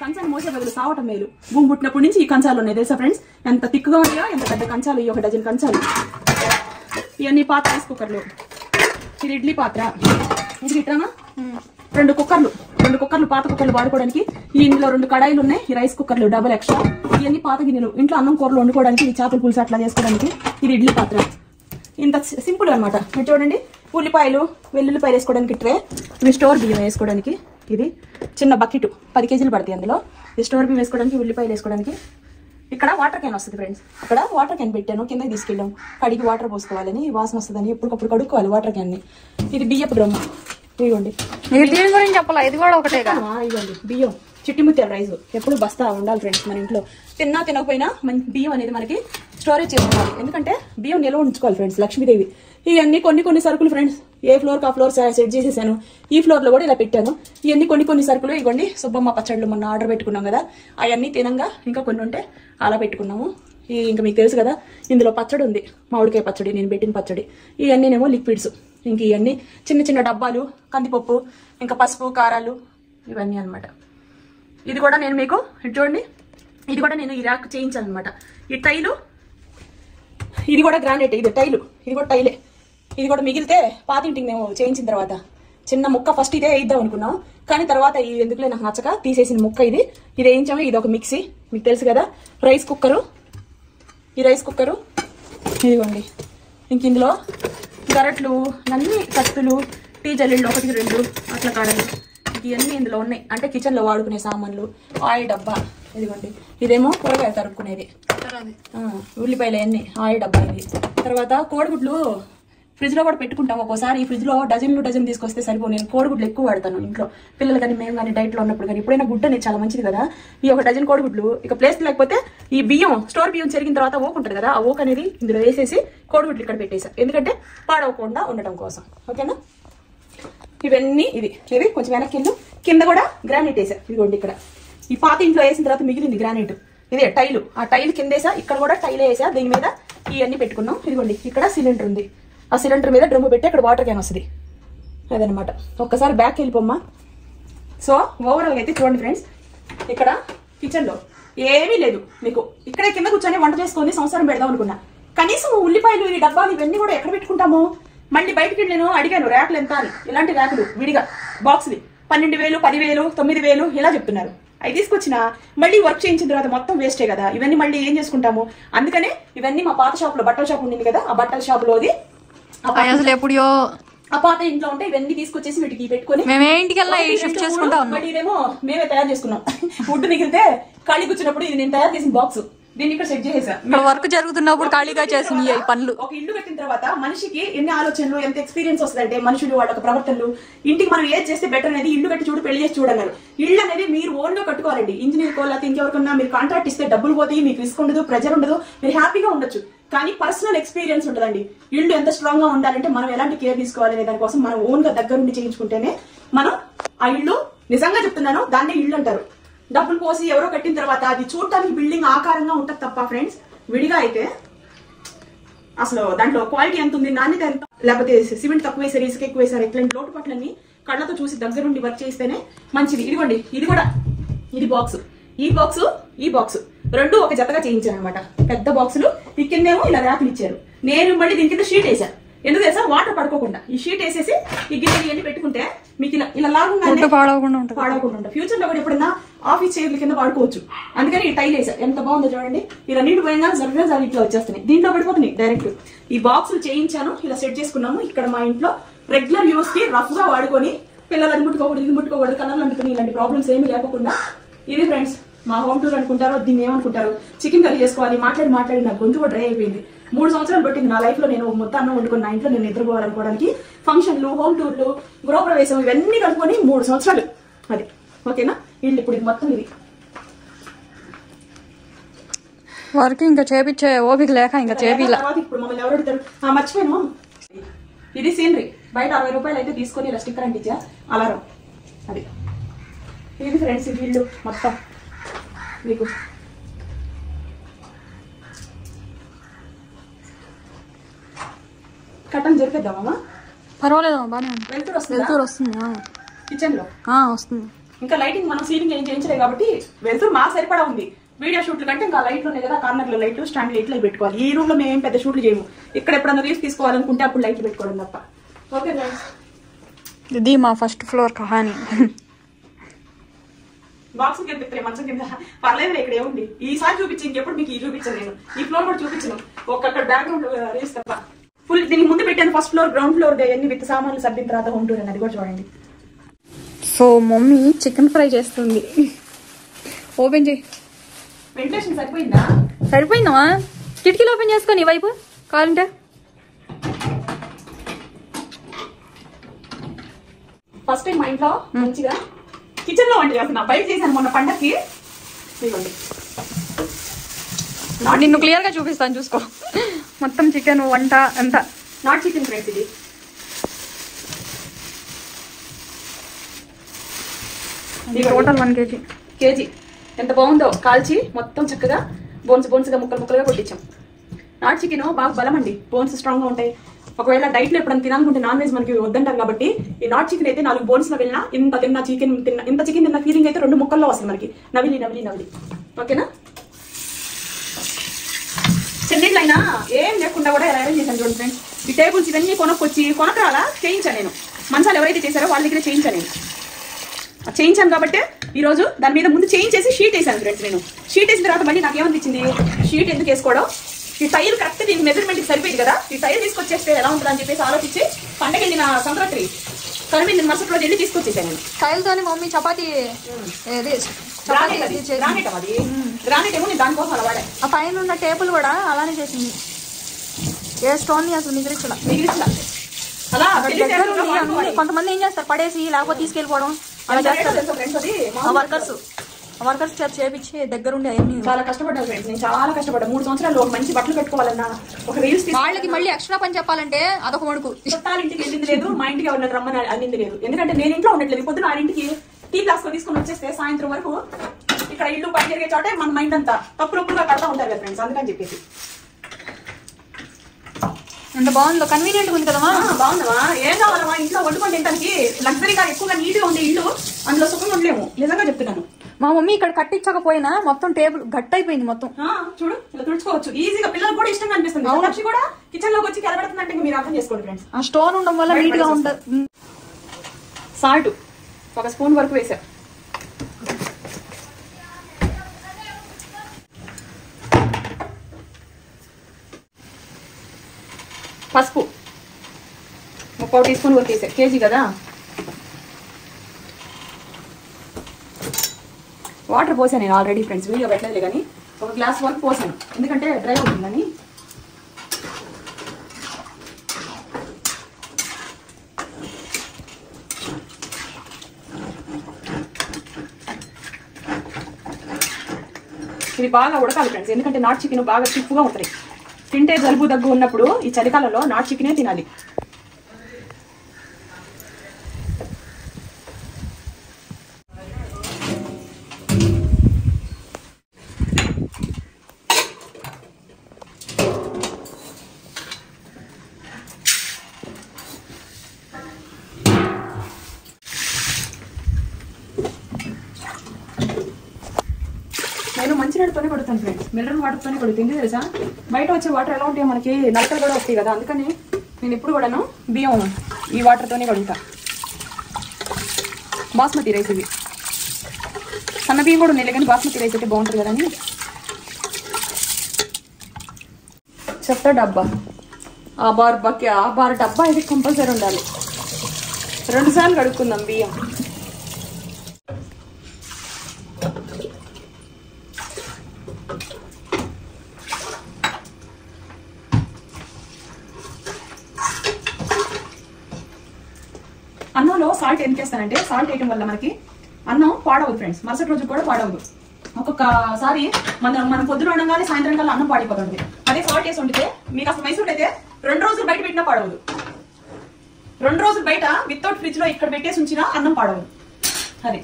కంచాలు మోసే బదులు సావటం మేలు. భూమి పుట్టినప్పటి నుంచి ఈ కంచాలు ఉన్నాయి తెలుసా ఫ్రెండ్స్. ఎంత తిక్కుగా ఉన్నాయో, ఎంత పెద్ద కంచాలు. ఈ 1 డజన్ కంచాలు. ఇవన్నీ పాత రైస్ కుక్కర్లు. ఇది ఇడ్లీ పాత్ర. ఇది ఇట్రామా 2 కుక్కర్లు పాత కుక్కర్లు వాడుకోవడానికి. ఇందులో 2 కడాయిలు ఉన్నాయి. ఈ రైస్ కుక్కర్లు డబుల్ ఎక్స్ట్రా. ఇవన్నీ పాత గిన్నెలు ఇంట్లో అన్నం కూరలు వండుకోవడానికి, ఈ చేపల పులుసు అట్లా చేసుకోవడానికి. ఇది ఇడ్లీ పాత్ర. ఇంత సింపుల్ అనమాట. మీరు చూడండి, ఉల్లిపాయలు వెల్లుల్లిపాయలు వేసుకోవడానికి ట్రే, ఇవి స్టోర్ బియ్యం వేసుకోవడానికి. ఇది చిన్న బకెట్ 10 కేజీలు పడతాయి అందులో. ఇది స్టోర్ బియ్యం వేసుకోవడానికి, ఉల్లిపాయలు వేసుకోవడానికి. ఇక్కడ వాటర్ క్యాన్ వస్తుంది ఫ్రెండ్స్. అక్కడ వాటర్ క్యాన్ పెట్టాను, కిందకి తీసుకెళ్ళాం. కడిగి వాటర్ పోసుకోవాలని, వాసన వస్తుందని ఎప్పటికప్పుడు కడుక్కోవాలి వాటర్ క్యాన్ని. ఇది బియ్యపు డ్రమ్ము. ఇదిగోండి దీని గురించి చెప్పాలా, ఇది కూడా ఒకటే. ఇదిగోండి బియ్యం, చిట్టిముత్యాల రైస్. ఎప్పుడు బస్తా ఉండాలి ఫ్రెండ్స్ మన ఇంట్లో. తినకపోయినా బియ్యం అనేది మనకి స్టోరేజ్ చేసుకోవాలి. ఎందుకంటే బియ్యం నిల్వ ఉంచుకోవాలి ఫ్రెండ్స్. లక్ష్మీదేవి. ఇవన్నీ కొన్ని సరుకులు ఫ్రెండ్స్. ఏ ఫ్లోర్ ఆ ఫ్లోర్ సెట్ చేసేసాను. ఈ ఫ్లోర్ లో కూడా ఇలా పెట్టాను. ఇవన్నీ కొన్ని సరుకులు. ఇవ్వండి సుబ్బమ్మ పచ్చళ్ళు మొన్న ఆర్డర్ పెట్టుకున్నాం కదా, అవన్నీ తినంగా ఇంకా కొన్ని ఉంటే అలా పెట్టుకున్నాము. ఇంకా మీకు తెలుసు కదా, ఇందులో పచ్చడి ఉంది, మామిడికాయ పచ్చడి, నేను పెట్టిన పచ్చడి. ఇవన్నీనేమో లిక్విడ్స్. ఇంక ఇవన్నీ చిన్న డబ్బాలు, కందిపప్పు, ఇంకా పసుపు, కారాలు, ఇవన్నీ అనమాట. ఇది కూడా నేను మీకు చూడండి, ఇది కూడా నేను ఈ ర్యాక్ చేయించాను అనమాట. ఈ టైలు, ఇది కూడా గ్రానైట్. ఇది టైలు, ఇది కూడా టైలే. ఇది కూడా మిగిలితే పాతింటికి మేము చేయించిన తర్వాత చిన్న ముక్క ఫస్ట్ ఇదే వేయిద్దాం అనుకున్నాం. కానీ తర్వాత ఇది ఎందుకులే నాకు నచ్చక తీసేసిన ముక్క ఇది వేయించాము. ఇది ఒక మిక్సీ, మీకు తెలుసు కదా. రైస్ కుక్కరు, ఈ రైస్ కుక్కరు ఇదిగోండి. ఇంక ఇందులో గరట్లు, అన్ని కత్తులు, టీ జల్లీళ్ళు 1, 2 అట్లా కాడలు, ఇవన్నీ ఇందులో ఉన్నాయి. అంటే కిచెన్ లో వాడుకునే సామాన్లు. ఆయిల్ డబ్బా ఇదిగోండి. ఇదేమో కూరగాయలు తరుపుకునేది, ఉల్లిపాయలు అన్ని ఆయిల్ డబ్బా ఇది. తర్వాత కోడిగుడ్లు ఫ్రిడ్జ్ లో కూడా పెట్టుకుంటాం ఒక్కోసారి. ఈ ఫ్రిడ్జ్ లో డజన్ తీసుకొస్తే సరిపో. నేను కోడిగుడ్లు ఎక్కువ వాడతాను ఇంట్లో, పిల్లలు కానీ మేము కానీ డైట్ లో ఉన్నప్పుడు కానీ. ఎప్పుడైనా గుడ్డ అనేది చాలా మంచిది కదా. ఈ 1 డజన్ కోడిగుడ్లు. ఇక ప్లేస్ లేకపోతే ఈ బియ్యం, స్టోర్ బియ్యం చెరిగిన తర్వాత ఓక్ ఉంటుంది కదా, ఆ ఓక్ అనేది ఇందులో వేసేసి కోడిగుడ్లు ఇక్కడ పెట్టేసా. ఎందుకంటే పాడవకుండా ఉండటం కోసం. ఓకేనా. ఇవన్నీ ఇవి కొంచెం వెనక్కి కింద కూడా గ్రానైట్ వేసా. ఇదిగోండి ఇక్కడ ఈ పాత ఇంట్లో వేసిన తర్వాత మిగిలింది గ్రానైట్. ఇదే టైలు. ఆ టైల్ కింద వేసా, ఇక్కడ కూడా టైలే వేసా. దీని మీద ఇవన్నీ పెట్టుకున్నాం. ఇదిగోండి ఇక్కడ సిలిండర్ ఉంది. ఆ సిలిండర్ మీద డ్రమ్ము పెట్టి అక్కడ వాటర్ క్యాన్ వస్తుంది. అదనమాట. ఒక్కసారి బ్యాక్ వెళ్ళిపోమ్మా. సో ఓవరాల్ అయితే చూడండి ఫ్రెండ్స్, ఇక్కడ కిచెన్ లో ఏమీ లేదు మీకు. ఇక్కడే కింద కూర్చొని వంట చేసుకొని సంవత్సరం పెడదాం అనుకున్నా. కనీసం ఉల్లిపాయలు, ఈ డబ్బాలు ఇవన్నీ కూడా ఎక్కడ పెట్టుకుంటాము. మళ్ళీ బయటికి నేను అడిగాను ర్యాకులు ఎంత అని. ఇలాంటి ర్యాకులు విడిగా బాక్స్వి 12,000, 10,000, 9,000 ఇలా చెప్తున్నారు. అవి తీసుకొచ్చిన మళ్ళీ వర్క్ చేయించిన తర్వాత మొత్తం వేస్టే కదా. ఇవన్నీ మళ్ళీ ఏం చేసుకుంటాము. అందుకనే ఇవన్నీ మా పాత షాప్ లో, బట్టల షాప్ ఉండింది కదా, ఆ బట్టల షాప్ లోది అసలు ఎప్పుడో ఆ పాత ఇంట్లో ఉంటే ఇవన్నీ తీసుకొచ్చేసి వీటికి పెట్టుకుని మేమే ఇంటికెళ్ళా షిఫ్ట్ చేసుకుంటా ఉన్నాం. బట్ ఇదేమో మేమే తయారు చేసుకున్నాం. వుడ్ మిగిలితే ఖాళీ కూర్చున్నప్పుడు ఇది నేను తయారు చేసిన బాక్స్. దీన్ని ఇక్కడ సెట్ చేసేసా. వర్క్ జరుగుతున్నప్పుడు ఖాళీగా చేసిన ఈ పనులు. ఒక ఇల్లు కట్టిన తర్వాత మనిషికి ఎన్ని ఆలోచనలు, ఎంత ఎక్స్పీరియన్స్ వస్తుందంటే మనుషులు వాళ్ళ ప్రవర్తనలు. ఇంటికి మనం ఏది చేస్తే బెటర్ అనేది ఇల్లు కట్టి చూడు, పెళ్లి చేసి చూడన్నారు. ఇల్లు అనేది మీరు ఓన్ గా కట్టుకోవాలండి. ఇంజనీర్ కో లేకపోతే ఇంకెవరికన్నా మీరు కాంట్రాక్ట్ ఇస్తే డబ్బులు పోతాయి, మీకు రిస్క్ ఉండదు, ప్రెజర్ ఉండదు, మీరు హ్యాపీగా ఉండొచ్చు. కానీ పర్సనల్ ఎక్స్పీరియన్స్ ఉంటుందండి. ఇల్లు ఎంత స్ట్రాంగ్ గా ఉండాలంటే మనం ఎలాంటి కేర్ తీసుకోవాలనే దానికోసం మనం ఓన్ గా దగ్గరుండి చేయించుకుంటేనే మనం ఆ ఇల్లు, నిజంగా చెప్తున్నాను, దాన్నే ఇల్లు అంటారు. డబ్బులు పోసి ఎవరో కట్టిన తర్వాత అది చూడటానికి బిల్డింగ్ ఆకారంగా ఉంటుంది తప్ప ఫ్రెండ్స్, విడిగా అయితే అసలు దాంట్లో క్వాలిటీ ఎంత ఉంది, నాణ్యత ఎంత, లేకపోతే సిమెంట్ తక్కువ వేసారు, ఇసుక ఎక్కువ వేసారు, ఇట్లాంటి లోటుపాట్లన్నీ కళ్ళతో చూసి దగ్గరుండి వర్క్ చేస్తేనే మంచిది. ఇదిగోండి ఇది కూడా, ఇది బాక్స్, ఈ బాక్స్ రెండు ఒక జతగా చేయించాను అనమాట. పెద్ద బాక్సులు. ఈ కిందేమో ఇలా ర్యాకులు ఇచ్చారు. నేను మళ్ళీ దీని కింద షీట్ వేసాను. ఎందుకు తెలుసా, వాటర్ పడుకోకుండా. ఈ షీట్ వేసేసి ఈ గిన్నెలు ఇవన్నీ పెట్టుకుంటే మీకు ఇలా లాగుండానే పాడవకుండా ఉంటుంది. ఫ్యూచర్ లో కూడా ఎప్పుడన్నా ఆఫీస్ చైర్ల కింద వాడుకోవచ్చు. అందుకని ఈ టైల్ వేసా. ఎంత బాగుందో చూడండి. ఇలా నీటి పోయినా జరగ ఇట్లా వచ్చేస్తున్నాయి, దీంట్లో పడిపోతున్నాయి డైరెక్ట్. ఈ బాక్సులు చేయించాను, ఇలా సెట్ చేసుకున్నాము. ఇక్కడ మా ఇంట్లో రెగ్యులర్ యూస్ కి రఫ్ గా వాడుకొని, పిల్లలు అది ముట్టుకోకూడదు, ఇది ముట్టుకోకూడదు, కలర్లు అందుకుని ఇలాంటి ప్రాబ్లమ్స్ ఏమీ లేకుండా. ఇది ఫ్రెండ్స్ మా హోమ్ టూర్ అనుకుంటారో దీన్ని ఏమనుకుంటారు. చికెన్ కర్రీ చేసుకోవాలి, మాట్లాడి నా గొంతు కూడా డ్రై అయిపోయింది. 3 సంవత్సరాలు పట్టింది నా లైఫ్ లో నేను మొత్తం అన్నం వండుకున్న ఇంట్లో నేను నిద్రపోవాలనుకోవడానికి. ఫంక్షన్లు, హోమ్ టూర్లు, గృహప్రవేశం ఇవన్నీ కలుపుకొని 3 సంవత్సరాలు. అది ఓకేనా. ఇల్లు ఇప్పుడు ఇది మొత్తం ఇది వర్క్ ఇంకా చేపించే ఓపిక లేక ఇంకా చేపిలా. ఇప్పుడు మమ్మల్ని ఎవరు అడుగుతారు? మర్చిపోయాను, ఇది సీనరీ బయట 60 రూపాయలు అయితే తీసుకొని ఇలా స్టిక్కర్ అంటించా అలారం. అది ఇది ఫ్రెండ్స్, ఇది ఇల్లు మొత్తం మీకు. కట్టం జరిపేద్దామా? పర్వాలేదు, బాగానే ఉంది. వెళ్తూరు వస్తుంది కిచెన్ లో వస్తుంది. ఇంకా లైటింగ్ మనం సీలింగ్ ఏం చేయించలేదు కాబట్టి వెళ్తూరు మా సరిపడా ఉంది. వీడియో షూట్లు కంటే ఇంకా లైట్లు ఉన్నాయి కదా, కార్నర్ లో లైట్లు, స్టాండ్ లైట్లు పెట్టుకోవాలి. ఈ రూమ్ లో మేము ఏం పెద్ద షూట్లు చేయము. ఇక్కడ ఎప్పుడన్నా రీల్స్ తీసుకోవాలనుకుంటే అప్పుడు లైట్లు పెట్టుకోవడం తప్ప. ఓకే ఫ్రెండ్స్, ఇది మా ఫస్ట్ ఫ్లోర్ కహాని. బాక్స్ కింద మంచం కింద పర్లేదు, ఇక్కడ ఏముంది. ఈసారి చూపించి ఇంకెప్పుడు మీకు చూపించాను నేను. ఈ ఫ్లోర్ కూడా చూపించను, ఒక్కొక్క బ్యాక్గ్రౌండ్ రీల్స్ తప్ప. ఫుల్ దీనికి ముందు పెట్టాను ఫస్ట్ ఫ్లోర్, గ్రౌండ్ ఫ్లోర్ ఎన్ని విత్ సామాన్లు సర్దిన తర్వాత హోమ్ టూర్ అని, అది కూడా చూడండి. సో మమ్మీ చికెన్ ఫ్రై చేస్తుంది. ఓపెన్ చేయి. వెంటిలేషన్ సరిపోయిందా? సరిపోయిందమ్మా. కిటికీలు ఓపెన్ చేసుకొని ఈ వైపు కావాలంటే. ఫస్ట్ టైం మా ఇంట్లో మంచిగా కిచెన్ లో వంట చేస్తున్నా. బయట చేశాను మొన్న పండక్కి. నిన్ను క్లియర్ గా చూపిస్తాను, చూసుకో. మొత్తం చికెన్ వంట అంతా. నాట్ చికెన్ ఫ్రెండ్స్, ఇది టోటల్ 1 kg. ఎంత బాగుందో కాల్చి మొత్తం చక్కగా బోన్స్ గా ముక్కలుగా కొట్టించాం. నాట్ చికెన్ బాగా బలం అండి, బోన్స్ స్ట్రాంగ్ గా ఉంటాయి. ఒకవేళ డైట్ లో ఎప్పుడైనా తినాలనుకుంటే నాన్ వెజ్ మనకి వద్దంటారు కాబట్టి ఈ నాట్ చికెన్ అయితే 4 బోన్స్ లో వెళ్ళినా ఇంత చికెన్ తిన్న ఫీలింగ్ అయితే 2 ముక్కల్లో వస్తుంది మనకి. నవిలి. ఓకేనా? చెన్నైలో అయినా ఏం లేకుండా కూడా ఎలా అరేంజ్ చేశాను చూడండి ఫ్రెండ్స్. ఈ టేబుల్స్ ఇవన్నీ కొనకరాలా చేయించాను నేను. మంచాలు ఎవరైతే చేశారో వాళ్ళ దగ్గర చేయించాను కాబట్టి ఈ రోజు దాని మీద ముందు చేయించేసి షీట్ వేసాను ఫ్రెండ్స్. నేను షీట్ వేసిన తర్వాత మళ్ళీ నాకు ఏమనిపించింది, షీట్ ఎందుకు వేసుకోవడం, ఈ టైల్ కరెక్ట్ దీని మెజర్మెంట్ సరిపోయింది కదా, ఈ టైల్ తీసుకొచ్చేస్తే ఎలా ఉంటుంది అని చెప్పేసి ఆలోచించి పండగ వెళ్ళిన సంక్రాంతి కలిపి మరుసటి రోజు వెళ్ళి తీసుకొచ్చేసాను నేను. టైల్ తోని మమ్మీ చపాతీ గ్రానైట్ ఏమో నేను దానికోసం అలా వాడా. ఆ పైన ఉన్న టేబుల్ కూడా అలానే చేసింది. ఏ స్టోన్ ని అసలు మిగిలించలా. అలా కొంతమంది ఏం చేస్తారు, పడేసి లేకపోతే తీసుకెళ్ళిపోవడం అలా చేస్తారు. వర్కర్స్ చేపించి దగ్గరుండి అవన్నీ చాలా కష్టపడ్డాను ఫ్రెండ్స్. నేను చాలా కష్టపడ్డా. 3 సంవత్సరాలు ఒక మంచి బట్టలు పెట్టుకోవాలన్నా, ఒక రీల్స్ వాళ్ళకి మళ్ళీ ఎక్స్ట్రా పని చెప్పాలంటే అదొక మడుకు. చుట్టాల ఇంటికి వెళ్ళింది లేదు, మా ఇంటికి ఎవరైనా రమ్మని అన్నింది లేదు. ఎందుకంటే నేను ఇంట్లో ఉండట్లేదు. పొద్దున ఆ ఇంటికి టీ గ్లాస్ తీసుకొని వచ్చేస్తే సాయంత్రం వరకు ఇక్కడ ఇల్లు పని జరిగే చోటే మన మైండ్ అంతా తప్పుగా కడతా ఉంటారు కదా ఫ్రెండ్స్. అందుకని చెప్పేసి ఎంత బాగుందో, కన్వీనియంట్ ఉంది కదమ్మా. బాగుందమ్మా, ఏం కావాలమ్మా ఇంట్లో వండుకొని తినడానికి. లగ్జరీగా ఎక్కువగా నీట్గా ఉండే ఇల్లు, అందులో సుఖంగా ఉండలేము. నిజంగా చెప్తున్నాను. మా మమ్మీ ఇక్కడ కట్టించకపోయినా మొత్తం టేబుల్ గట్టి అయిపోయింది మొత్తం. చూడు ఇలా తుడుచుకోవచ్చు ఈజీగా. పిల్లలకు కూడా ఇష్టంగా అనిపిస్తుంది. లక్ష్మి కూడా కిచెన్ లోకి వచ్చి కలబెడుతుందంటే మీరు అర్థం చేసుకోండి ఫ్రెండ్స్. ఆ స్టోన్ ఉండడం వల్ల నీట్ గా ఉంటుంది. సాల్ట్ 1 స్పూన్ వరకు వేసా. పసుపు 1 టీ స్పూన్ వరకు వేసా. కేజీ కదా. వాటర్ పోసాను నేను ఆల్రెడీ ఫ్రెండ్స్, వీడియో పెట్టలేదు కానీ 1 గ్లాస్ వరకు పోసాను, ఎందుకంటే డ్రై అవుతుందని. ఇది బాగా ఉడకాలి ఫ్రెండ్స్, ఎందుకంటే నాట్ చికెన్ బాగా చిప్పుగా ఉంటుంది. తింటే జలుబు దగ్గు ఉన్నప్పుడు ఈ చలికాలంలో నాట్ చికెనే తినాలి. నేను మంచినీళ్ళతోనే కొడుతాను ఫ్రెండ్స్, మినరల్ వాటర్తోనే కొడుతుంది తెలుసా. బయట వచ్చే వాటర్ ఎలా ఉంటాయో మనకి నలకలు కూడా వస్తాయి కదా, అందుకని నేను ఇప్పుడు కూడాను బియ్యం ఈ వాటర్తోనే కొడుతా. బాస్మతి రైస్ ఇవి, సన్న బియ్యం కూడా ఉన్నాయి కానీ బాస్మతి రైస్ అయితే బాగుంటుంది కదా అని. చెత్త డబ్బా, ఆ బార్ డబ్బా ఇది కంపల్సరీ ఉండాలి. 2 సార్లు కడుక్కుందాం బియ్యం. అన్నంలో సాల్ట్ ఎందుకు వేస్తానంటే, సాల్ట్ వేయడం వల్ల మనకి అన్నం పాడవదు ఫ్రెండ్స్, మరుసటి రోజు కూడా పాడవదు. ఒక్కొక్కసారి మనం పొద్దున వండగానే సాయంత్రం కల్లా అన్నం పాడిపోతుంది. అదే సాల్ట్ వేసి వండితే మీకు అసలు మైసూర్ అయితే 2 రోజులు బయట పెట్టినా పాడవదు. 2 రోజులు బయట వితౌట్ ఫ్రిడ్జ్ లో ఇక్కడ పెట్టేసి ఉంచినా అన్నం పాడవదు. అది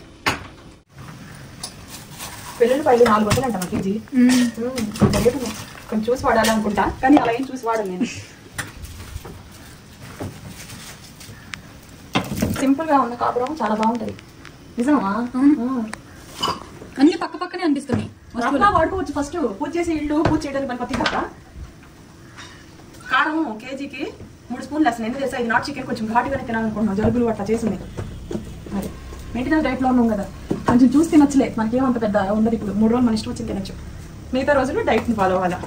వెల్లుల్లిపాయలు 4 వందలు అంట మా కేజీ. కొంచెం చూసి వాడాలనుకుంటా, కానీ అలా ఏం చూసి వాడను నేను. సింపుల్ గా ఉన్న కాపురం చాలా బాగుంటది. నిజమా? అన్ని పక్క పక్కనే అనిపిస్తున్నాయి. వాడుకోవచ్చు. ఫస్ట్ పూజ చేసి ఇల్లు పూజ చేయడానికి పని పత్తి కదా. కారం కేజీకి 3 స్పూన్లు వేస్తాను. ఎందుకు తెలుసా, ఇది నాట్ చికెన్ కొంచెం ఘాటుగానే తినాలనుకుంటున్నాం. జలుబులు అట్లా చేసింది. అది మెయింటెనెన్స్ డైట్ లో ఉన్నాం కదా, కొంచెం చూసి తినొచ్చులే. మనకేమంత పెద్ద ఉండదు. ఇప్పుడు 3 రోజులు మన ఇష్టం వచ్చింది తినొచ్చు. మిగతా రోజులు డైట్ ని ఫాలో అవ్వాలా.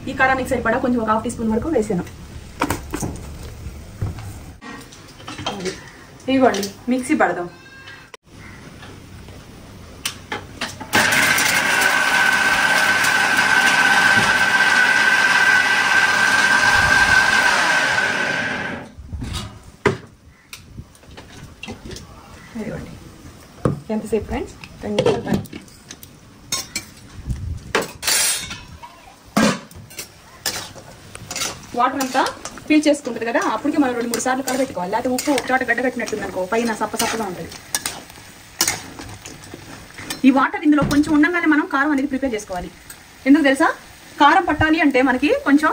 ఈ కారానికి సరిపడా కొంచెం ఒక 1/2 టీ స్పూన్ వరకు వేసాను. ఇదిగోండి మిక్సీ పడదాం. ఇదిగోండి ఎంతసేపు ఫ్రెండ్స్? 2 నిమిషాలు పని. వాటర్ అంతా ఫిల్ చేసుకుంటుంది కదా, అప్పటికి మనం 2-3 సార్లు కలబెట్టుకోవాలి. లేకపోతే ఉప్పు ఒక చోట గడ్డ కట్టినట్టుంది అనుకో, పైన సప్పగా ఉంటుంది. ఈ వాటర్ ఇందులో కొంచెం ఉండగానే మనం కారం అనేది ప్రిపేర్ చేసుకోవాలి. ఎందుకు తెలుసా, కారం పట్టాలి అంటే మనకి కొంచెం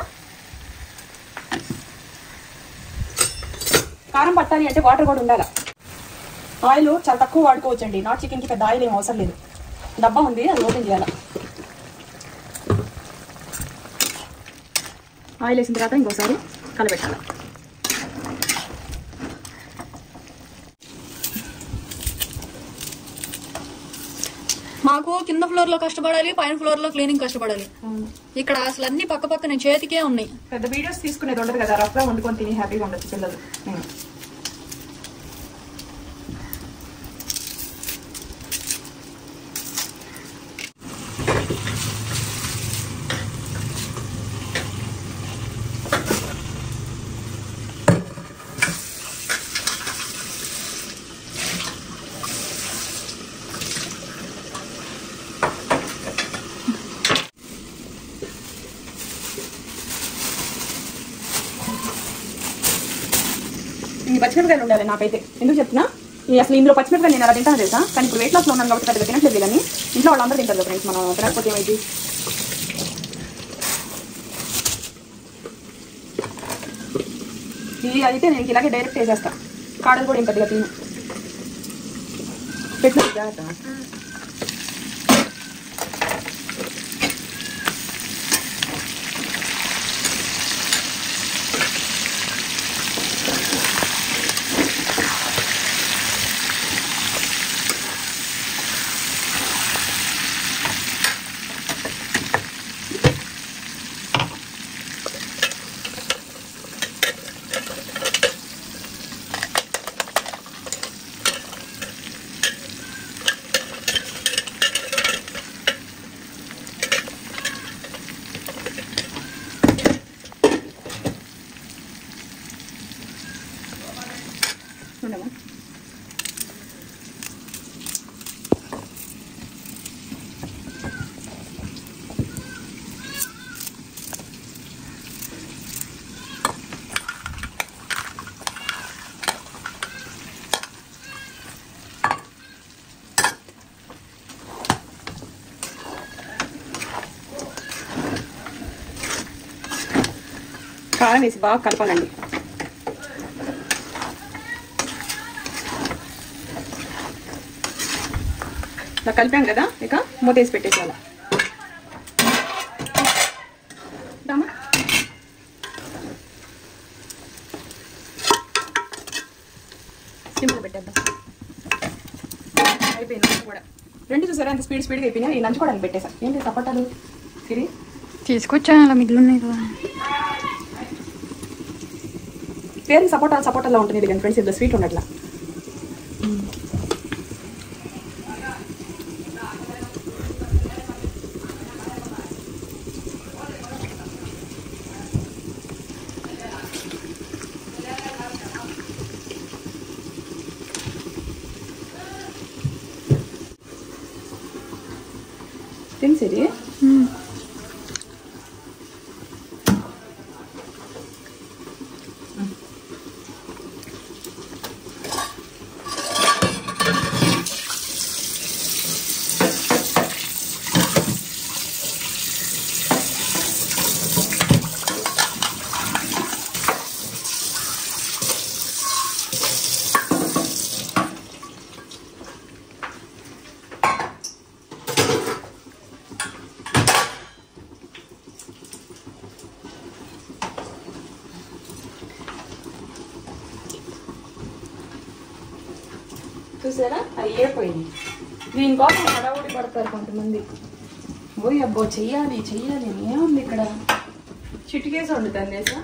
కారం పట్టాలి అంటే వాటర్ కూడా ఉండాలి. ఆయిల్ చాలా తక్కువ వాడుకోవచ్చండి. నాట్ చికెన్కి పెద్ద ఆయిల్ ఏం అవసరం లేదు. డబ్బా ఉంది, అది ఓపెన్ చేయాలి. ఆయిల్ వేసిన తర్వాత ఇంకోసారి కలబెట్టాలి. మాకు కింద ఫ్లోర్ లో కష్టపడాలి, పైన ఫ్లోర్ లో క్లీనింగ్ కష్టపడాలి. ఇక్కడ అసలు అన్ని పక్క పక్కన చేతికే ఉన్నాయి. పెద్ద వీడియోస్ తీసుకునేది ఉండదు కదా, రఫ్గా వండుకొని తిని హ్యాపీగా ఉండొచ్చు పిల్లలు. పచ్చిమిరపకాయలు ఉండాలి నాకైతే. ఎందుకు చెప్తున్నా, అసలు ఇందులో పచ్చిమిరపకాయలు నేను అలా తింటాను తెలుసా, కానీ ఇప్పుడు వెయిట్ లాస్లో ఉన్నాను కాబట్టి పెద్దగా తినట్లేదు. కానీ ఇంట్లో వాళ్ళందరూ తింటారు ఫ్రెండ్స్, మనం తినకపోతే ఏమైంది. ఇది అయితే నేను ఇలాగే డైరెక్ట్ వేసేస్తా. కాడలు కూడా ఏం పెద్దగా తిను. పెట్టిన జాగ్రత్త. కారం వేసి బాగా కలపాలండి. ఇలా కలిపాం కదా, ఇక మూతేసి పెట్టేసేయాలి. సింపుల్ పెట్టేద్దాం. అయిపోయింది లంచ్ కూడా. 2 చూసారా ఎంత స్పీడ్గా అయిపోయినా. ఈ లంచ్ కూడా అని పెట్టేసా. ఏంటి సపోటాలు సిరి తీసుకొచ్చాను, అలా మిగిలినాయి కదా. పేరు సపోటాలో ఉంటుంది కానీ ఫ్రెండ్స్ ఇంత స్వీట్ ఉండట్లా. చేసేది. చూసారా అయ్యేపోయింది. దీనికోసం హడావుడి పడతారు కొంతమంది. ఓయ్ అబ్బో చెయ్యాలి ఏముంది ఇక్కడ, చిటికేసి వండుతాను తెలుసా.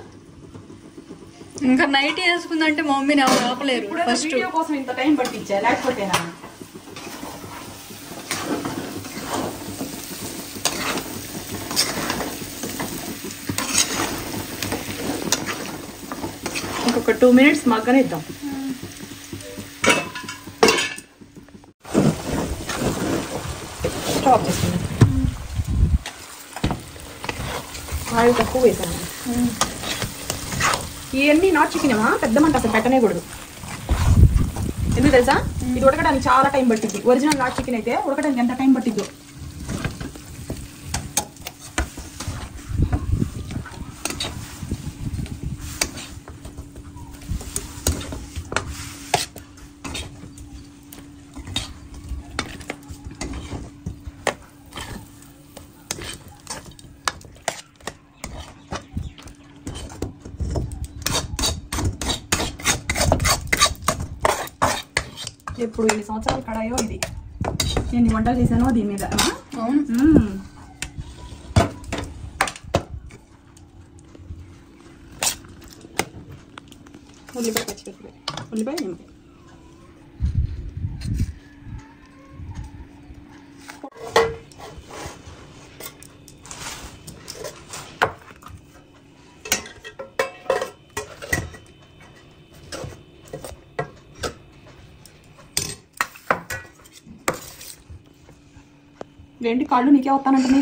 ఇంకా నైట్ వేసుకుందంటే మా మమ్మీని ఎవరు ఆపలేరు. ఫస్ట్ వీడియో కోసం ఇంత టైం పట్టించా, లేకపోతేనా. ఇంకొక 2 minutes మగ్గనిద్దాం. స్టాప్ చేసుకున్నాం. ఆయిల్ తక్కువ వేసాను. ఇవన్నీ నాట్ చికెనమా, పెద్ద మంట అసలు పెట్టనే కూడదు. ఎందుకు తెలుసా, ఇది ఉడకడానికి చాలా టైం పట్టింది. ఒరిజినల్ నాట్ చికెన్ అయితే ఉడకడానికి ఎంత టైం పట్టిద్దో. ఎప్పుడు 7 సంవత్సరాలు కడాయో ఇది, ఎన్ని వంటలు చేశానో దీని మీద. ఉల్లిపాయ పచ్చిమిరపకాయ, ఉల్లిపాయ నిమ్మకాయ. ఏంటి కాళ్ళు నీకే వస్తానంటుంది.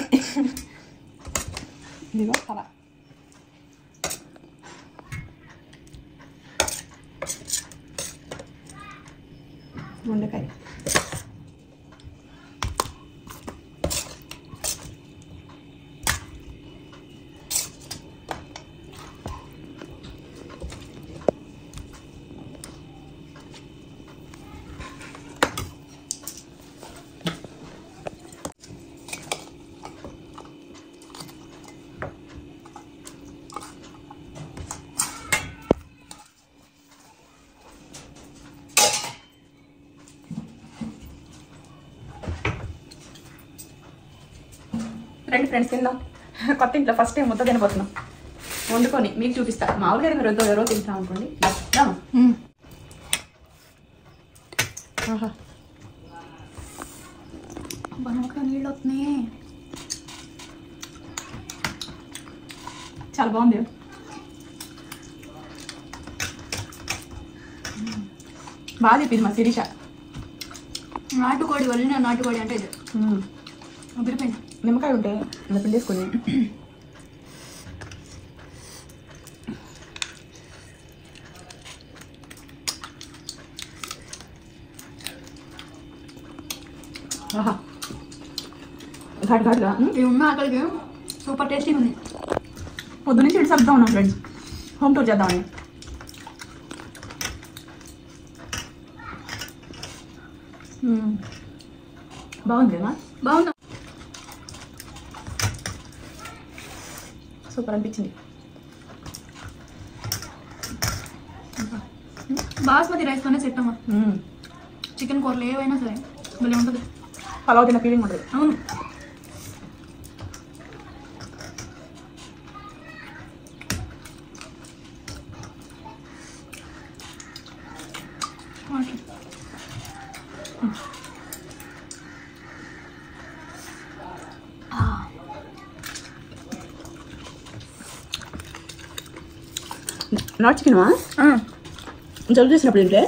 ఇదిగో అలా వండకాయ. రండి ఫ్రెండ్స్ తిందాం. కొత్త ఇంట్లో ఫస్ట్ టైం ముద్ద తినబోతున్నాం. వండుకొని మీకు చూపిస్తా. మామూలుగా మీరు ఎవరో తింటాం అనుకోండి. నీళ్ళు వస్తున్నాయి. చాలా బాగుంది. బాగా చెప్పింది మా శిరీష. నాటుకోడి వల్ల నాటుకోడి అంటే ఇది అదిరిపోయింది. నిమ్మకాయ ఉంటే ఇలా పిండేసుకొని ఘాటుగా ఇవి ఉన్న ఆకలికి సూపర్ టేస్టీగా ఉంది. పొద్దు నుంచి ఇటు సర్దుతా ఉన్నాం ఫ్రెండ్స్, హోమ్ టూర్ చేద్దామని. బాగుంది కదా, బాగుంది, సూపర్ అనిపించింది. బాస్మతి రైస్తోనే సెట్ అమ్మా. చికెన్ కూరలు ఏవైనా సరే భలే ఉంటుంది. పలావ్ తిన్న ఫీలింగ్ ఉంటుంది. అవును. నాట్ చికెన్ జలుబు చేసినప్పుడు తింటే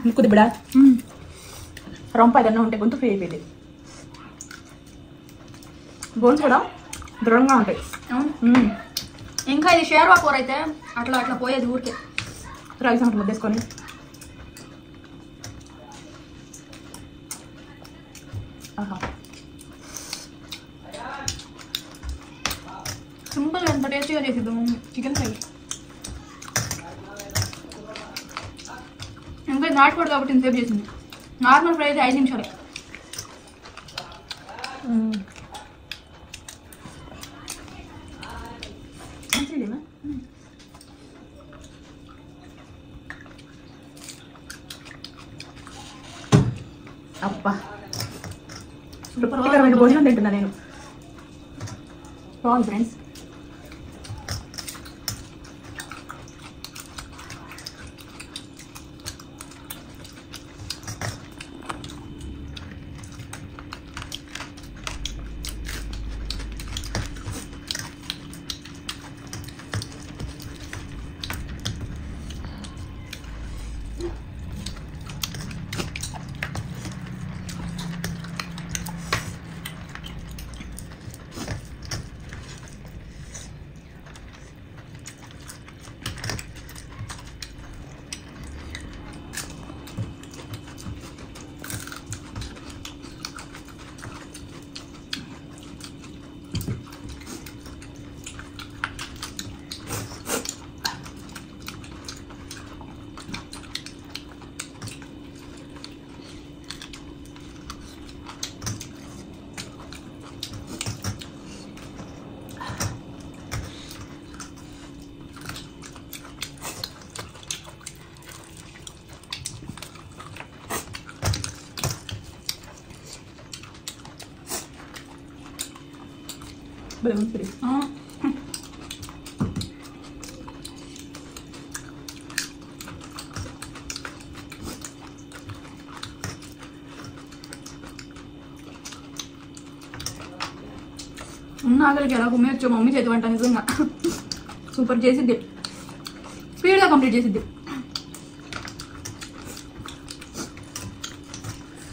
ముక్కు దిబ్బడా రొంప ఏదన్నా ఉంటే గొంతు ఫ్రీ అయిపోయింది. బోన్స్ కూడా దృఢంగా ఉంటాయి. అవును. ఇంకా ఇది షేర్వా కూర అయితే అట్లా అట్లా పోయేది ఊరికే. రైస్ అట్లా ముద్దేసుకొని సింపుల్ ఎంత టేస్టీగా చేసిద్దాం చికెన్ ఫ్రై. ఇంకా నాటుకోడు కాబట్టి ఇంతసేపు చేసింది. నార్మల్ ఫ్రై అయితే 5 నిమిషాలే. అబ్బా రుచికరమైన భోజనం తింటున్నా నేను. బాగుంది ఫ్రెండ్స్. ఉన్న ఆకలికి ఎలా కుమ్మేయచ్చు మమ్మీ చేతి వంట. నిజంగా సూపర్ చేసిద్ది, స్పీడ్గా కంప్లీట్ చేసిద్ది.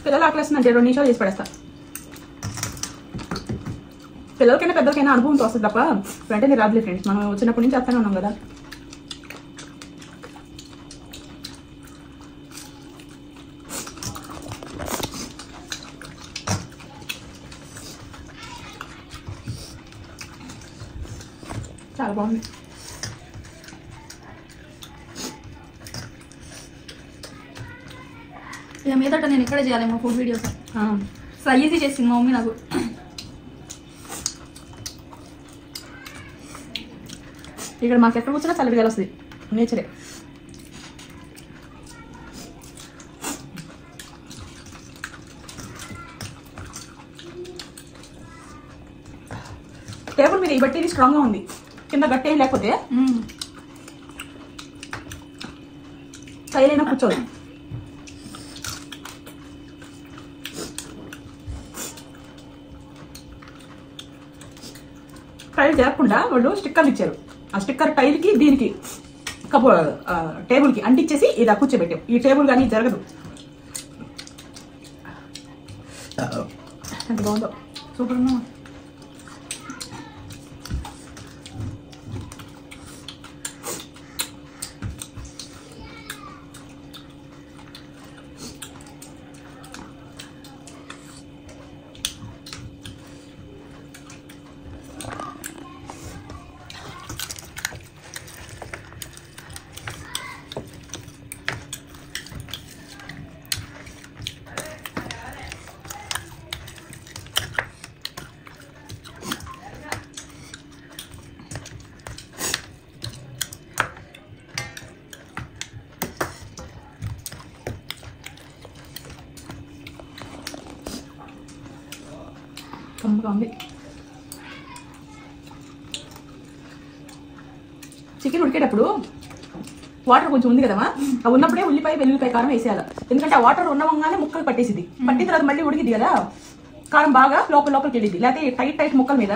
పిల్లలు ఆకలిస్తుందంటే 2 నిమిషాలు చేసి పడేస్తా. పిల్లలకైనా పెద్దలకైనా అనుభవంతో వస్తుంది తప్ప వెంటనే రాదులే ఫ్రెండ్స్. మనం వచ్చినప్పటి నుంచి చేస్తూనే ఉన్నాం కదా. చాలా బాగుంది. ఇక మీదట నేను ఇక్కడే చేయాలి మా ఫుడ్ వీడియోస్. సో ఈజీ చేసింది మా మమ్మీ నాకు. ఇక్కడ మాకు ఎక్కడ వచ్చినా చల్లగా వస్తుంది, నేచరే. టేబుల్ మీద ఈ బట్టి స్ట్రాంగ్గా ఉంది, కింద గట్టి లేకపోతే సైలైనా కూర్చోదు. టైల్ జరగకుండా వాళ్ళు స్టిక్కర్లు ఇచ్చారు. ఆ స్టిక్కర్ టైల్కి దీనికి టేబుల్కి అంటించేసి ఇలా కూర్చోబెట్టాం. ఈ టేబుల్ కానీ జరగదు. ఎంత బాగుందో, సూపర్ ఉన్నా. కమ్మగా ఉంది. చికెన్ ఉడికేటప్పుడు వాటర్ కొంచెం ఉంది కదమ్మా, ఆ ఉన్నప్పుడే ఉల్లిపాయ వెల్లుల్లిపాయ కారం వేసేయాలి. ఎందుకంటే ఆ వాటర్ ఉన్నవంగానే ముక్కలు పట్టేసింది. పట్టిన తర్వాత మళ్ళీ ఉడికింది కదా, కారం బాగా లోపలికి వెళ్ళింది. లేకపోతే టైట్ ముక్కల మీద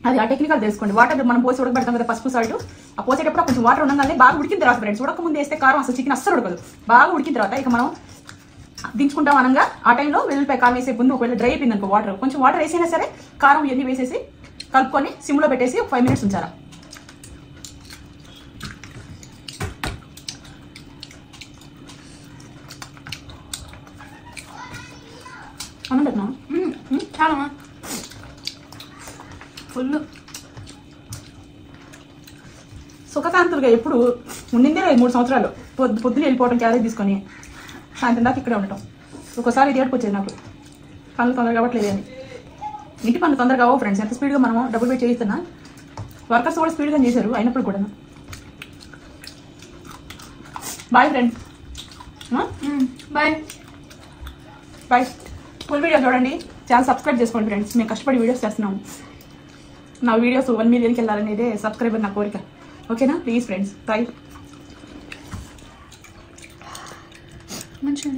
అది ఆ టెక్నికల్ తెలుసుకోండి. వాటర్ మనం పోసి ఉడకబెడతాం కదా, పసుపు సాల్ట్. ఆ పోసేటప్పుడు కొంచెం వాటర్ ఉండగానే బాగా ఉడికిన తర్వాత ఫ్రెండ్స్, ఉడక ముందు వేస్తే కారం అసలు చికెన్ అస్సలు ఉడకదు. బాగా ఉడికిన తర్వాత ఇక మనం దించుకుంటాం అనగా ఆ టైంలో వెల్లుల్లిపాయ కారం వేసే ముందు ఒకవేళ డ్రై అయిపోయింది అనుకో వాటర్ కొంచెం వాటర్ వేసైనా సరే కారం ఇవన్నీ వేసేసి కలుపుకొని సిమ్లో పెట్టేసి ఒక 5 minutes ఉంచారా. అన్నం పెట్టినా చాలా ఫుల్ సుఖకాంతులుగా ఎప్పుడు ఉండిందే 3 సంవత్సరాలు. పొద్దున వెళ్ళిపోవడం క్యారేజ్ తీసుకొని సాయంత్రం దాకా ఇక్కడే ఉండటం. ఒక్కోసారి ఇది ఏడుకొచ్చేది నాకు, పనులు తొందరగా అవ్వట్లేదు అని. ఇంటి పనులు తొందరగా అవ్వ ఫ్రెండ్స్. ఎంత స్పీడ్గా మనం డబ్బులు పెట్టి చేయిస్తున్నా, వర్కర్స్ కూడా స్పీడ్గా చేశారు అయినప్పుడు కూడా. Bye friends, bye bye. Full video చూడండి, ఛానల్ సబ్స్క్రైబ్ చేసుకోండి ఫ్రెండ్స్. మేము కష్టపడి వీడియోస్ చేస్తున్నాము. నా వీడియోస్ 1 millionకి వెళ్ళాలనేదే సబ్స్క్రైబర్ నా కోరిక. ఓకేనా? Please friends, bye. మంచిగా